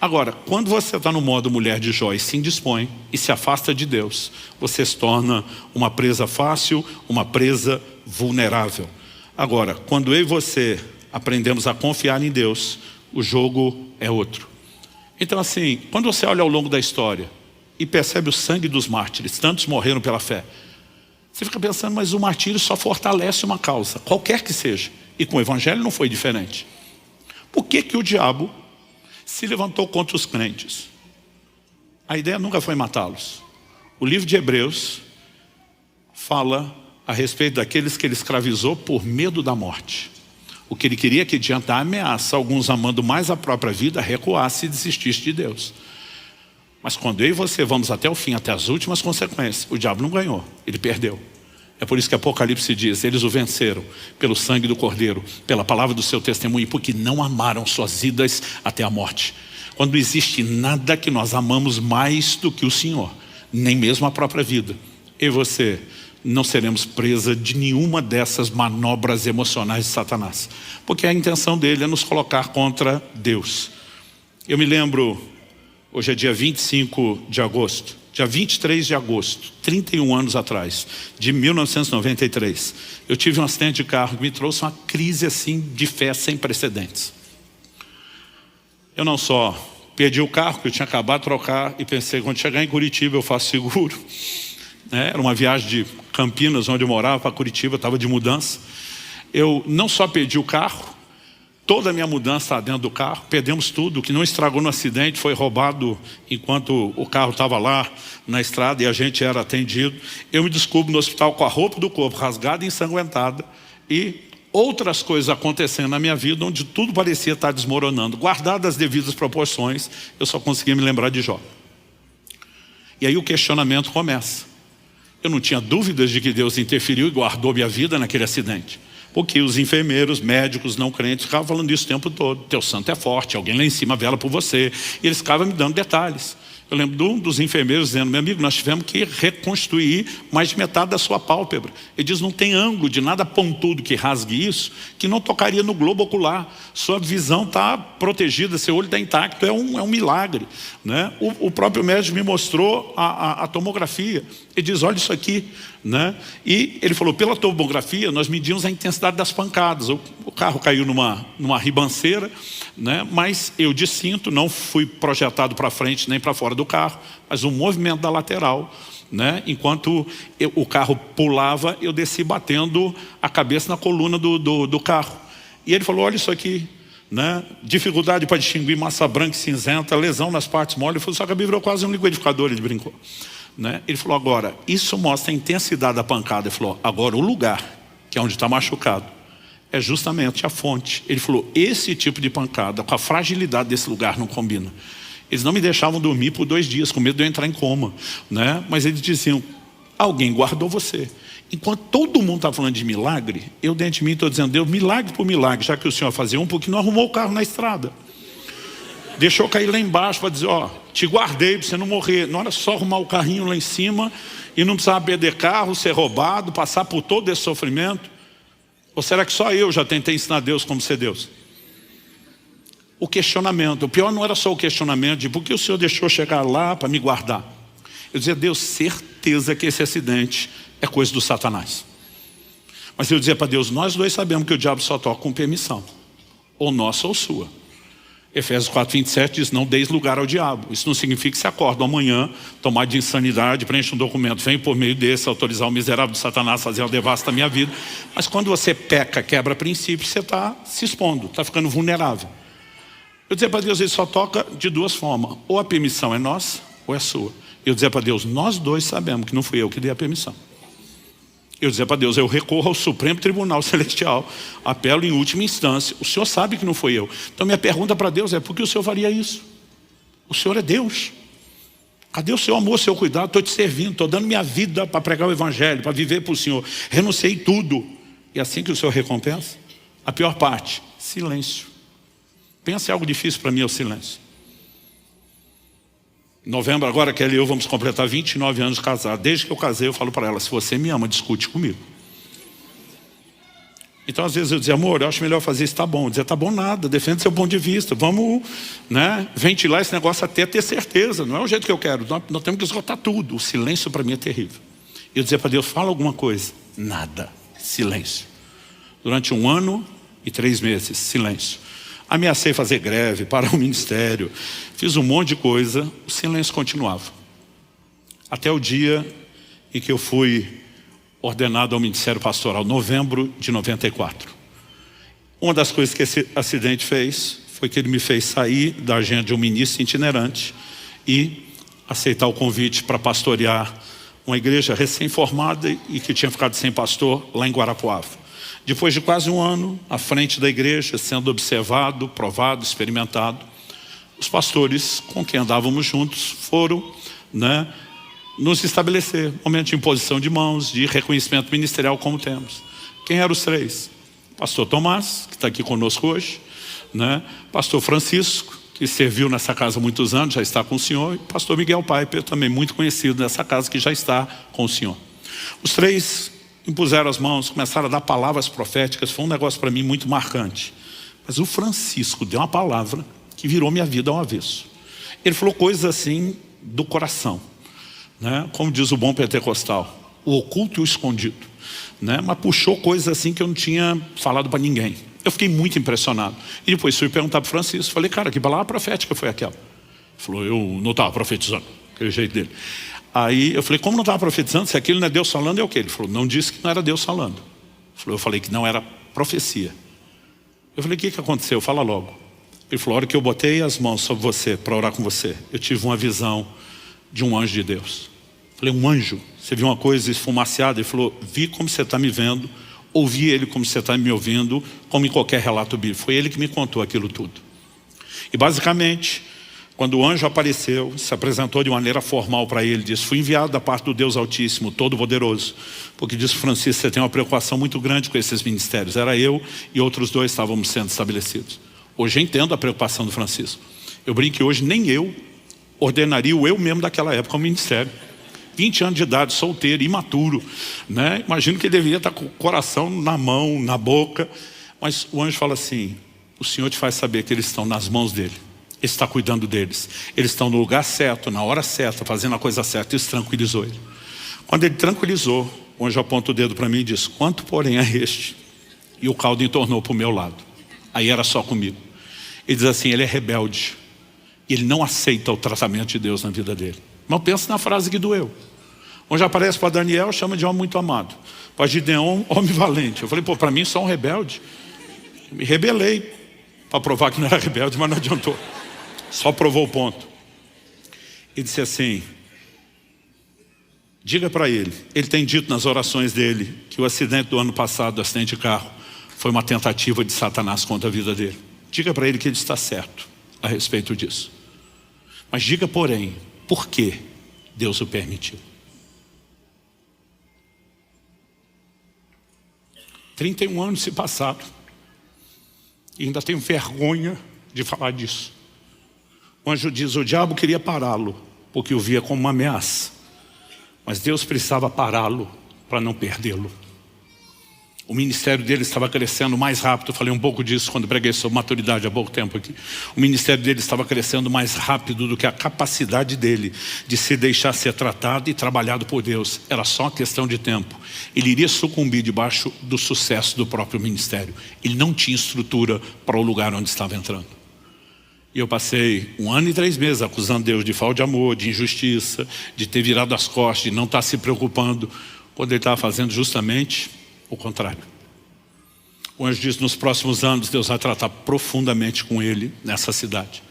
Agora, quando você está no modo mulher de Jó e se indispõe e se afasta de Deus, você se torna uma presa fácil, uma presa vulnerável. Agora, quando eu e você aprendemos a confiar em Deus, o jogo é outro. Então assim, quando você olha ao longo da história e percebe o sangue dos mártires, tantos morreram pela fé, você fica pensando, mas o martírio só fortalece uma causa, qualquer que seja. E com o evangelho não foi diferente. Por que que o diabo se levantou contra os crentes? A ideia nunca foi matá-los. O livro de Hebreus fala a respeito daqueles que ele escravizou por medo da morte. O que ele queria é que, diante da ameaça, alguns amando mais a própria vida, recuasse e desistisse de Deus. Mas quando eu e você vamos até o fim, até as últimas consequências, o diabo não ganhou, ele perdeu. É por isso que Apocalipse diz, eles o venceram pelo sangue do Cordeiro, pela palavra do seu testemunho, porque não amaram suas vidas até a morte. Quando não existe nada que nós amamos mais do que o Senhor, nem mesmo a própria vida, eu e você não seremos presa de nenhuma dessas manobras emocionais de Satanás. Porque a intenção dele é nos colocar contra Deus. Eu me lembro, hoje é dia 25 de agosto, dia 23 de agosto, 31 anos atrás, de 1993, eu tive um acidente de carro que me trouxe uma crise assim de fé sem precedentes. Eu não só perdi o carro que eu tinha acabado de trocar e pensei, quando chegar em Curitiba eu faço seguro. Era uma viagem de Campinas, onde eu morava, para Curitiba, estava de mudança. Eu não só perdi o carro, toda a minha mudança está dentro do carro, perdemos tudo. O que não estragou no acidente foi roubado enquanto o carro estava lá na estrada e a gente era atendido. Eu me descubro no hospital com a roupa do corpo rasgada e ensanguentada e outras coisas acontecendo na minha vida onde tudo parecia estar desmoronando. Guardadas as devidas proporções, eu só conseguia me lembrar de Jó. E aí o questionamento começa. Eu não tinha dúvidas de que Deus interferiu e guardou minha vida naquele acidente. Porque os enfermeiros, médicos, não crentes ficavam falando isso o tempo todo. Teu santo é forte, alguém lá em cima vela por você. E eles ficavam me dando detalhes. Eu lembro de um dos enfermeiros dizendo, meu amigo, nós tivemos que reconstruir mais de metade da sua pálpebra. Ele diz, não tem ângulo de nada pontudo que rasgue isso, que não tocaria no globo ocular. Sua visão está protegida, seu olho está intacto, é um milagre. Né? O próprio médico me mostrou a tomografia. Ele diz, olha isso aqui. Né? E ele falou, pela tomografia nós medimos a intensidade das pancadas. O carro caiu numa ribanceira, né? Mas eu de cinto, não fui projetado para frente nem para fora do carro, mas um movimento da lateral, né? Enquanto o carro pulava, eu desci batendo a cabeça na coluna do carro. E ele falou, olha isso aqui, né? Dificuldade para distinguir massa branca e cinzenta, lesão nas partes moles. Eu falei, só que a Bíblia virou quase um liquidificador, ele brincou. Né? Ele falou, agora, isso mostra a intensidade da pancada. Ele falou, agora o lugar, que é onde está machucado, é justamente a fonte. Ele falou, esse tipo de pancada, com a fragilidade desse lugar, não combina. Eles não me deixavam dormir por 2 dias, com medo de eu entrar em coma. Né? Mas eles diziam, alguém guardou você. Enquanto todo mundo está falando de milagre, eu dentro de mim estou dizendo, Deus, milagre por milagre, já que o Senhor fazia porque não arrumou o carro na estrada. Deixou cair lá embaixo para dizer, ó, te guardei para você não morrer. Não era só arrumar o carrinho lá em cima E não precisava perder carro, ser roubado, passar por todo esse sofrimento? Ou será que só eu já tentei ensinar Deus como ser Deus? O questionamento. O pior não era só o questionamento de por que o Senhor deixou chegar lá para me guardar. Eu dizia, Deus, certeza que esse acidente é coisa do Satanás. Mas eu dizia para Deus, nós dois sabemos que o diabo só toca com permissão. Ou nossa ou sua. Efésios 4:27 diz, não deis lugar ao diabo. Isso não significa que você acorda amanhã, tomar de insanidade, preenche um documento, vem por meio desse autorizar o miserável de Satanás fazer o devasso da minha vida. Mas quando você peca, quebra princípios, você está se expondo, está ficando vulnerável. Eu dizia para Deus, ele só toca de duas formas. Ou a permissão é nossa, ou é sua. Eu dizia para Deus, nós dois sabemos que não fui eu que dei a permissão. Eu dizia para Deus, eu recorro ao Supremo Tribunal Celestial, apelo em última instância. O Senhor sabe que não foi eu. Então minha pergunta para Deus é, por que o Senhor faria isso? O Senhor é Deus. Cadê o seu amor, o seu cuidado? Estou te servindo, estou dando minha vida para pregar o Evangelho, para viver para o Senhor. Renunciei tudo. E assim que o Senhor recompensa? A pior parte, silêncio. Pensa em algo difícil para mim, é o silêncio. Em novembro agora, Kelly e eu vamos completar 29 anos de casado. Desde que eu casei, eu falo para ela, se você me ama, discute comigo. Então às vezes eu dizia, amor, eu acho melhor fazer isso, tá bom. Eu dizia, tá bom nada, defende seu ponto de vista. Vamos, ventilar esse negócio até ter certeza. Não é o jeito que eu quero, nós temos que esgotar tudo. O silêncio para mim é terrível. Eu dizia para Deus, fala alguma coisa. Nada, silêncio. Durante 1 ano e 3 meses, silêncio. Ameacei fazer greve, parar o ministério. Fiz um monte de coisa, o silêncio continuava. Até o dia em que eu fui ordenado ao ministério pastoral, novembro de 94. Uma das coisas que esse acidente fez, foi que ele me fez sair da agenda de um ministro itinerante e aceitar o convite para pastorear uma igreja recém-formada e que tinha ficado sem pastor lá em Guarapuava. Depois de quase 1 ano, à frente da igreja, sendo observado, provado, experimentado, os pastores com quem andávamos juntos foram, nos estabelecer. Momento de imposição de mãos, de reconhecimento ministerial como temos. Quem eram os 3? Pastor Tomás, que está aqui conosco hoje, Pastor Francisco, que serviu nessa casa há muitos anos, já está com o senhor, e Pastor Miguel Piper, também muito conhecido nessa casa, que já está com o senhor. Os 3 impuseram as mãos, começaram a dar palavras proféticas, foi um negócio para mim muito marcante. Mas o Francisco deu uma palavra que virou minha vida ao avesso. Ele falou coisas assim do coração, como diz o bom pentecostal, o oculto e o escondido, mas puxou coisas assim que eu não tinha falado para ninguém. Eu fiquei muito impressionado. E depois fui perguntar para o Francisco, falei, cara, que palavra profética foi aquela? Ele falou, eu não estava profetizando, aquele jeito dele. Aí eu falei, como não estava profetizando? Se aquilo não é Deus falando, é o quê? Ele falou, não disse que não era Deus falando. Eu falei que não era profecia. Eu falei, o que aconteceu? Fala logo. Ele falou, a hora que eu botei as mãos sobre você, para orar com você, eu tive uma visão de um anjo de Deus. Eu falei, um anjo? Você viu uma coisa esfumaciada? Ele falou, vi como você está me vendo, ouvi ele como você está me ouvindo, como em qualquer relato bíblico. Foi ele que me contou aquilo tudo. E basicamente, quando o anjo apareceu, se apresentou de maneira formal para ele, disse, fui enviado da parte do Deus Altíssimo, Todo-Poderoso, porque disse, Francisco, você tem uma preocupação muito grande com esses ministérios. Era eu e outros 2 estávamos sendo estabelecidos. Hoje eu entendo a preocupação do Francisco. Eu brinco que hoje nem eu ordenaria o eu mesmo daquela época ao ministério. 20 anos de idade, solteiro, imaturo, Imagino que ele deveria estar com o coração na mão, na boca. Mas o anjo fala assim, o Senhor te faz saber que eles estão nas mãos dele. Ele está cuidando deles. Eles estão no lugar certo, na hora certa, fazendo a coisa certa. Isso tranquilizou ele. Quando ele tranquilizou, o anjo aponta o dedo para mim e diz, quanto porém é este? E o caldo entornou para o meu lado. Aí era só comigo. Ele diz assim, ele é rebelde. Ele não aceita o tratamento de Deus na vida dele. Mas pensa na frase que doeu. Onde aparece para Daniel, chama de homem muito amado. Para Gideon, homem valente. Eu falei, para mim só um rebelde. Eu me rebelei para provar que não era rebelde, mas não adiantou. Só provou o ponto. Ele disse assim, diga para ele tem dito nas orações dele que o acidente do ano passado, o acidente de carro, foi uma tentativa de Satanás contra a vida dele. Diga para ele que ele está certo a respeito disso. Mas diga, porém, por que Deus o permitiu. 31 anos se passaram e ainda tenho vergonha de falar disso. O anjo diz, o diabo queria pará-lo, porque o via como uma ameaça. Mas Deus precisava pará-lo para não perdê-lo. O ministério dele estava crescendo mais rápido. Eu falei um pouco disso quando preguei sobre maturidade há pouco tempo aqui. O ministério dele estava crescendo mais rápido do que a capacidade dele de se deixar ser tratado e trabalhado por Deus. Era só uma questão de tempo. Ele iria sucumbir debaixo do sucesso do próprio ministério. Ele não tinha estrutura para o lugar onde estava entrando. E eu passei 1 ano e 3 meses acusando Deus de falta de amor, de injustiça, de ter virado as costas, de não estar se preocupando, quando ele estava fazendo justamente o contrário. O anjo disse: nos próximos anos Deus vai tratar profundamente com ele nessa cidade.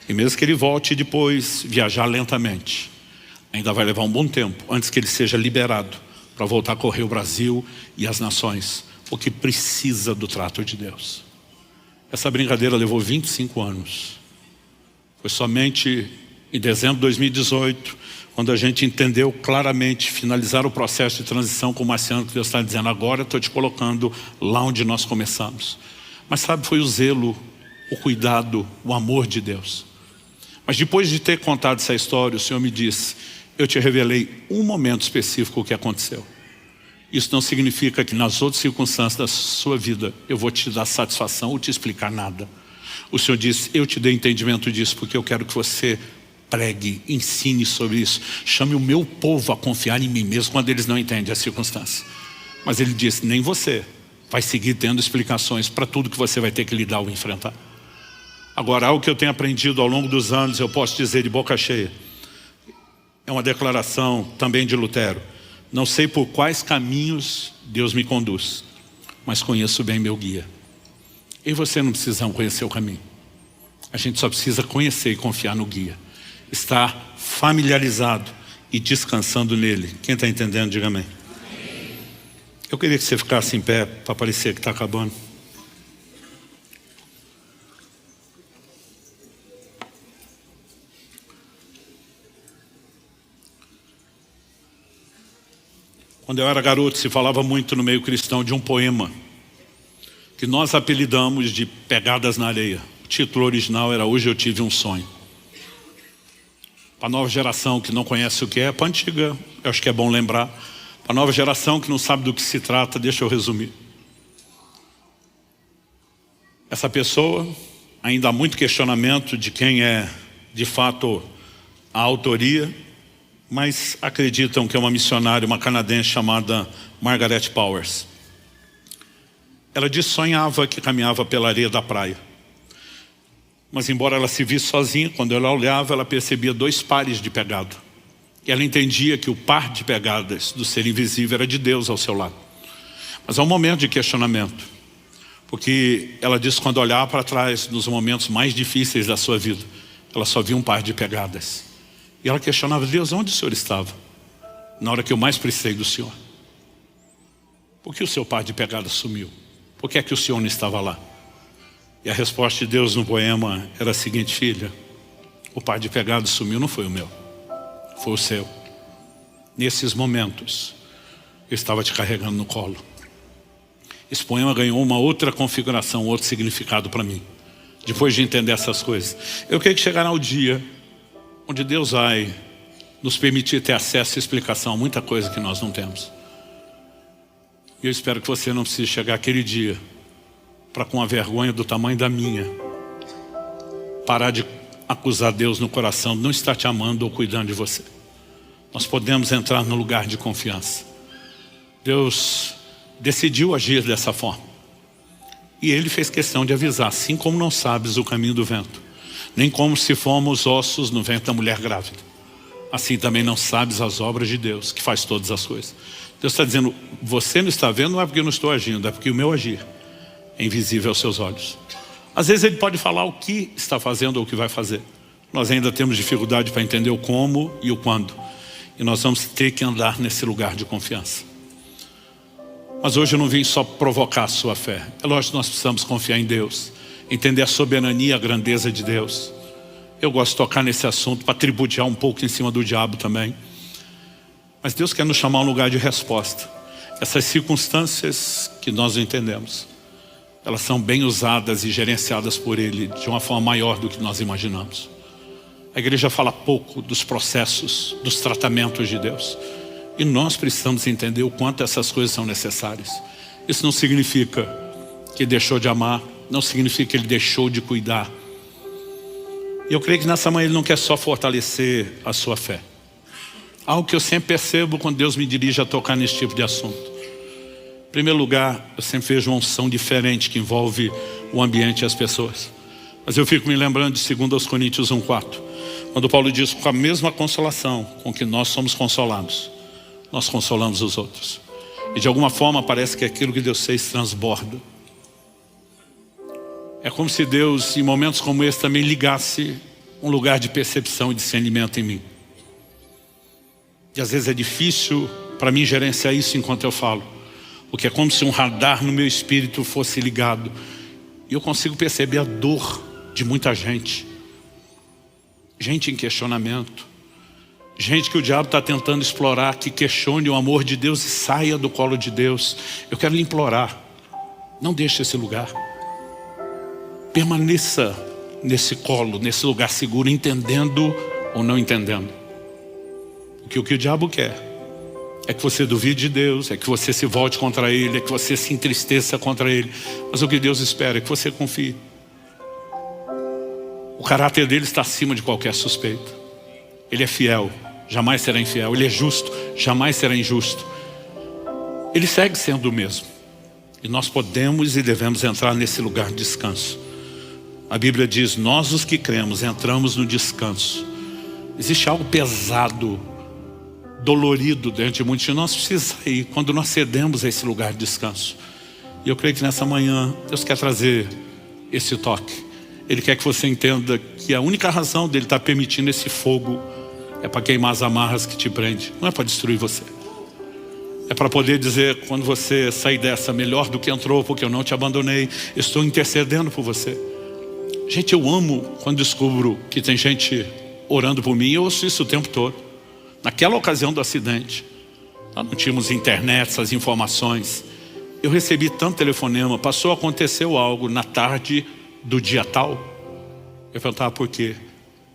E mesmo que ele volte depois viajar lentamente, ainda vai levar um bom tempo antes que ele seja liberado para voltar a correr o Brasil e as nações, porque precisa do trato de Deus. Essa brincadeira levou 25 anos. Foi somente em dezembro de 2018, quando a gente entendeu claramente, finalizar o processo de transição com o Marciano, que Deus está dizendo: agora estou te colocando lá onde nós começamos. Mas sabe, foi o zelo, o cuidado, o amor de Deus. Mas depois de ter contado essa história, o Senhor me disse: eu te revelei um momento específico que aconteceu. Isso não significa que nas outras circunstâncias da sua vida eu vou te dar satisfação ou te explicar nada. O Senhor disse: eu te dei entendimento disso porque eu quero que você pregue, ensine sobre isso. Chame o meu povo a confiar em mim, mesmo quando eles não entendem as circunstâncias. Mas ele disse: nem você vai seguir tendo explicações para tudo que você vai ter que lidar ou enfrentar. Agora, algo que eu tenho aprendido ao longo dos anos, eu posso dizer de boca cheia, é uma declaração também de Lutero: não sei por quais caminhos Deus me conduz, mas conheço bem meu guia. E você não precisa conhecer o caminho. A gente só precisa conhecer e confiar no guia. Estar familiarizado e descansando nele. Quem está entendendo, diga amém. Eu queria que você ficasse em pé para parecer que está acabando. Quando eu era garoto, se falava muito no meio cristão de um poema que nós apelidamos de Pegadas na Areia. O título original era Hoje Eu Tive um Sonho. Para a nova geração que não conhece o que é, para a antiga, eu acho que é bom lembrar. Para a nova geração que não sabe do que se trata, deixa eu resumir. Essa pessoa, ainda há muito questionamento de quem é de fato a autoria, mas acreditam que é uma missionária, uma canadense chamada Margaret Powers. Ela disse que sonhava que caminhava pela areia da praia. Mas embora ela se visse sozinha, quando ela olhava, ela percebia 2 pares de pegada. E ela entendia que o par de pegadas do ser invisível era de Deus ao seu lado. Mas há um momento de questionamento. Porque ela disse que quando olhava para trás, nos momentos mais difíceis da sua vida, ela só via um par de pegadas. E ela questionava: Deus, onde o Senhor estava? Na hora que eu mais precisei do Senhor. Por que o seu par de pegadas sumiu? Por que é que o Senhor não estava lá? E a resposta de Deus no poema era a seguinte: filha, o par de pegadas sumiu, não foi o meu, foi o seu. Nesses momentos, eu estava te carregando no colo. Esse poema ganhou uma outra configuração, outro significado para mim, depois de entender essas coisas. Eu creio que chegará o dia onde Deus vai nos permitir ter acesso e explicação a muita coisa que nós não temos. E eu espero que você não precise chegar aquele dia para, com a vergonha do tamanho da minha, parar de acusar Deus no coração de não estar te amando ou cuidando de você. Nós podemos entrar no lugar de confiança. Deus decidiu agir dessa forma. E Ele fez questão de avisar: assim como não sabes o caminho do vento, nem como se fomos ossos no ventre da mulher grávida, assim também não sabes as obras de Deus, que faz todas as coisas. Deus está dizendo: você não está vendo, não é porque eu não estou agindo, é porque o meu agir é invisível aos seus olhos. Às vezes Ele pode falar o que está fazendo ou o que vai fazer. Nós ainda temos dificuldade para entender o como e o quando. E nós vamos ter que andar nesse lugar de confiança. Mas hoje eu não vim só provocar a sua fé. É lógico que nós precisamos confiar em Deus, entender a soberania e a grandeza de Deus. Eu gosto de tocar nesse assunto para tripudiar um pouco em cima do diabo também. Mas Deus quer nos chamar a um lugar de resposta. Essas circunstâncias que nós não entendemos, elas são bem usadas e gerenciadas por Ele de uma forma maior do que nós imaginamos. A igreja fala pouco dos processos, dos tratamentos de Deus. E nós precisamos entender o quanto essas coisas são necessárias. Isso não significa que ele deixou de amar, não significa que ele deixou de cuidar. E eu creio que nessa manhã ele não quer só fortalecer a sua fé. Algo que eu sempre percebo quando Deus me dirige a tocar nesse tipo de assunto. Em primeiro lugar, eu sempre vejo uma unção diferente que envolve o ambiente e as pessoas. Mas eu fico me lembrando de 2 Coríntios 1:4, quando Paulo diz: com a mesma consolação com que nós somos consolados, nós consolamos os outros. E de alguma forma parece que aquilo que Deus fez transborda. É como se Deus, em momentos como esse, também ligasse um lugar de percepção e discernimento em mim. E às vezes é difícil para mim gerenciar isso enquanto eu falo, porque é como se um radar no meu espírito fosse ligado. E eu consigo perceber a dor de muita gente. Gente em questionamento. Gente que o diabo está tentando explorar, que questione o amor de Deus e saia do colo de Deus. Eu quero lhe implorar, não deixe esse lugar. Permaneça nesse colo, nesse lugar seguro, entendendo ou não entendendo. Porque o que o diabo quer é que você duvide de Deus, é que você se volte contra Ele, é que você se entristeça contra Ele. Mas o que Deus espera é que você confie. O caráter dele está acima de qualquer suspeita. Ele é fiel, jamais será infiel. Ele é justo, jamais será injusto. Ele segue sendo o mesmo. E nós podemos e devemos entrar nesse lugar de descanso. A Bíblia diz: nós os que cremos entramos no descanso. Existe algo pesado, dolorido dentro de muitos de nós, precisa sair quando nós cedemos a esse lugar de descanso. E eu creio que nessa manhã Deus quer trazer esse toque. Ele quer que você entenda que a única razão dele estar permitindo esse fogo é para queimar as amarras que te prende, não é para destruir você. É para poder dizer, quando você sair dessa, melhor do que entrou, porque eu não te abandonei, estou intercedendo por você. Gente, eu amo quando descubro que tem gente orando por mim. Eu ouço isso o tempo todo. Naquela ocasião do acidente, nós não tínhamos internet, essas informações. Eu recebi tanto telefonema, aconteceu algo na tarde do dia tal. Eu perguntava por quê.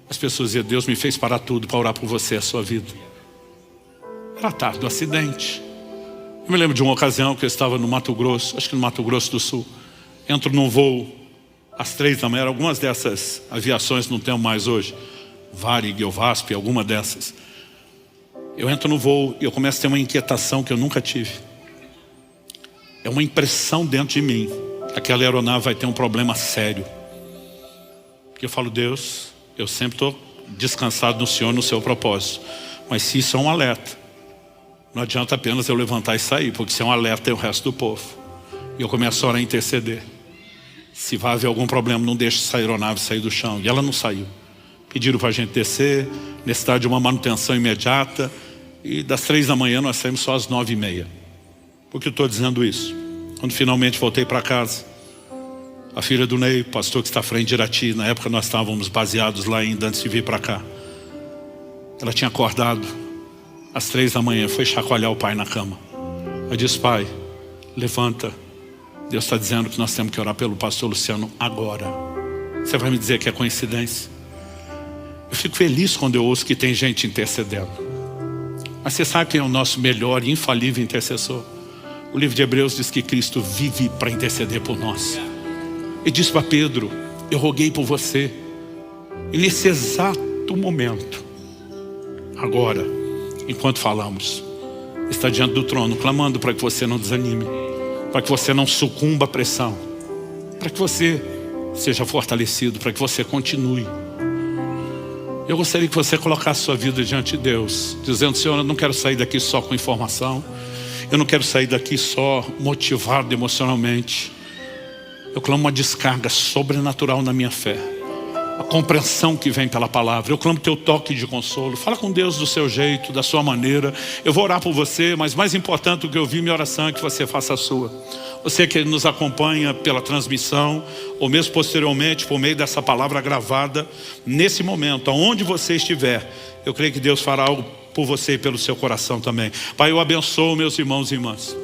As pessoas diziam: Deus me fez parar tudo para orar por você, a sua vida. Era a tarde do acidente. Eu me lembro de uma ocasião que eu estava no Mato Grosso, acho que no Mato Grosso do Sul. Entro num voo às 3 da manhã, algumas dessas aviações não tem mais hoje, Varig ou VASP, alguma dessas. Eu entro no voo e eu começo a ter uma inquietação que eu nunca tive. É uma impressão dentro de mim, aquela aeronave vai ter um problema sério. Porque eu falo: Deus, eu sempre estou descansado no Senhor, no seu propósito. Mas se isso é um alerta, não adianta apenas eu levantar e sair, porque se é um alerta é o resto do povo. E eu começo a orar e interceder. Se vai haver algum problema, não deixe essa aeronave sair do chão. E ela não saiu. Pediram para a gente descer, necessidade de uma manutenção imediata. E das 3 da manhã nós saímos só às 9h30. Por que eu estou dizendo isso? Quando finalmente voltei para casa, a filha do Ney, pastor que está à frente de Irati, na época nós estávamos baseados lá ainda antes de vir para cá. Ela tinha acordado às 3 da manhã, foi chacoalhar o pai na cama. Eu disse: pai, levanta. Deus está dizendo que nós temos que orar pelo pastor Luciano agora. Você vai me dizer que é coincidência? Eu fico feliz quando eu ouço que tem gente intercedendo. Mas você sabe quem é o nosso melhor e infalível intercessor? O livro de Hebreus diz que Cristo vive para interceder por nós. Ele disse para Pedro: eu roguei por você. E nesse exato momento, agora, enquanto falamos, está diante do trono, clamando para que você não desanime, para que você não sucumba à pressão, para que você seja fortalecido, para que você continue. Eu gostaria que você colocasse sua vida diante de Deus, dizendo: Senhor, eu não quero sair daqui só com informação, eu não quero sair daqui só motivado emocionalmente. Eu clamo uma descarga sobrenatural na minha fé, a compreensão que vem pela palavra. Eu clamo teu toque de consolo. Fala com Deus do seu jeito, da sua maneira. Eu vou orar por você, mas mais importante do que ouvir minha oração é que você faça a sua. Você que nos acompanha pela transmissão, ou mesmo posteriormente por meio dessa palavra gravada, nesse momento, aonde você estiver, eu creio que Deus fará algo por você e pelo seu coração também. Pai, eu abençoo meus irmãos e irmãs.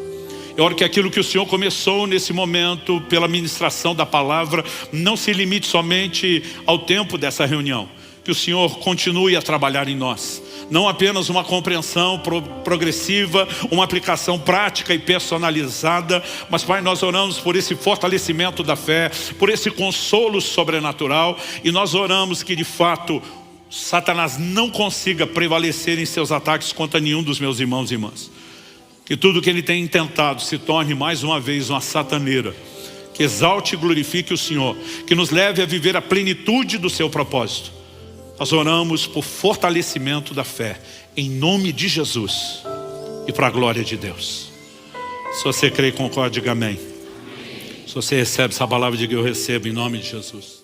Eu oro que aquilo que o Senhor começou nesse momento, pela ministração da palavra, não se limite somente ao tempo dessa reunião. que o Senhor continue a trabalhar em nós. Não apenas uma compreensão progressiva, uma aplicação prática e personalizada, mas, Pai, nós oramos por esse fortalecimento da fé, por esse consolo sobrenatural, e nós oramos que, de fato, Satanás não consiga prevalecer em seus ataques contra nenhum dos meus irmãos e irmãs. Que tudo que ele tem intentado se torne mais uma vez uma sataneira, que exalte e glorifique o Senhor, que nos leve a viver a plenitude do seu propósito. Nós oramos por fortalecimento da fé, em nome de Jesus e para a glória de Deus. Se você crê e concorda, diga amém. Se você recebe essa palavra, diga eu recebo em nome de Jesus.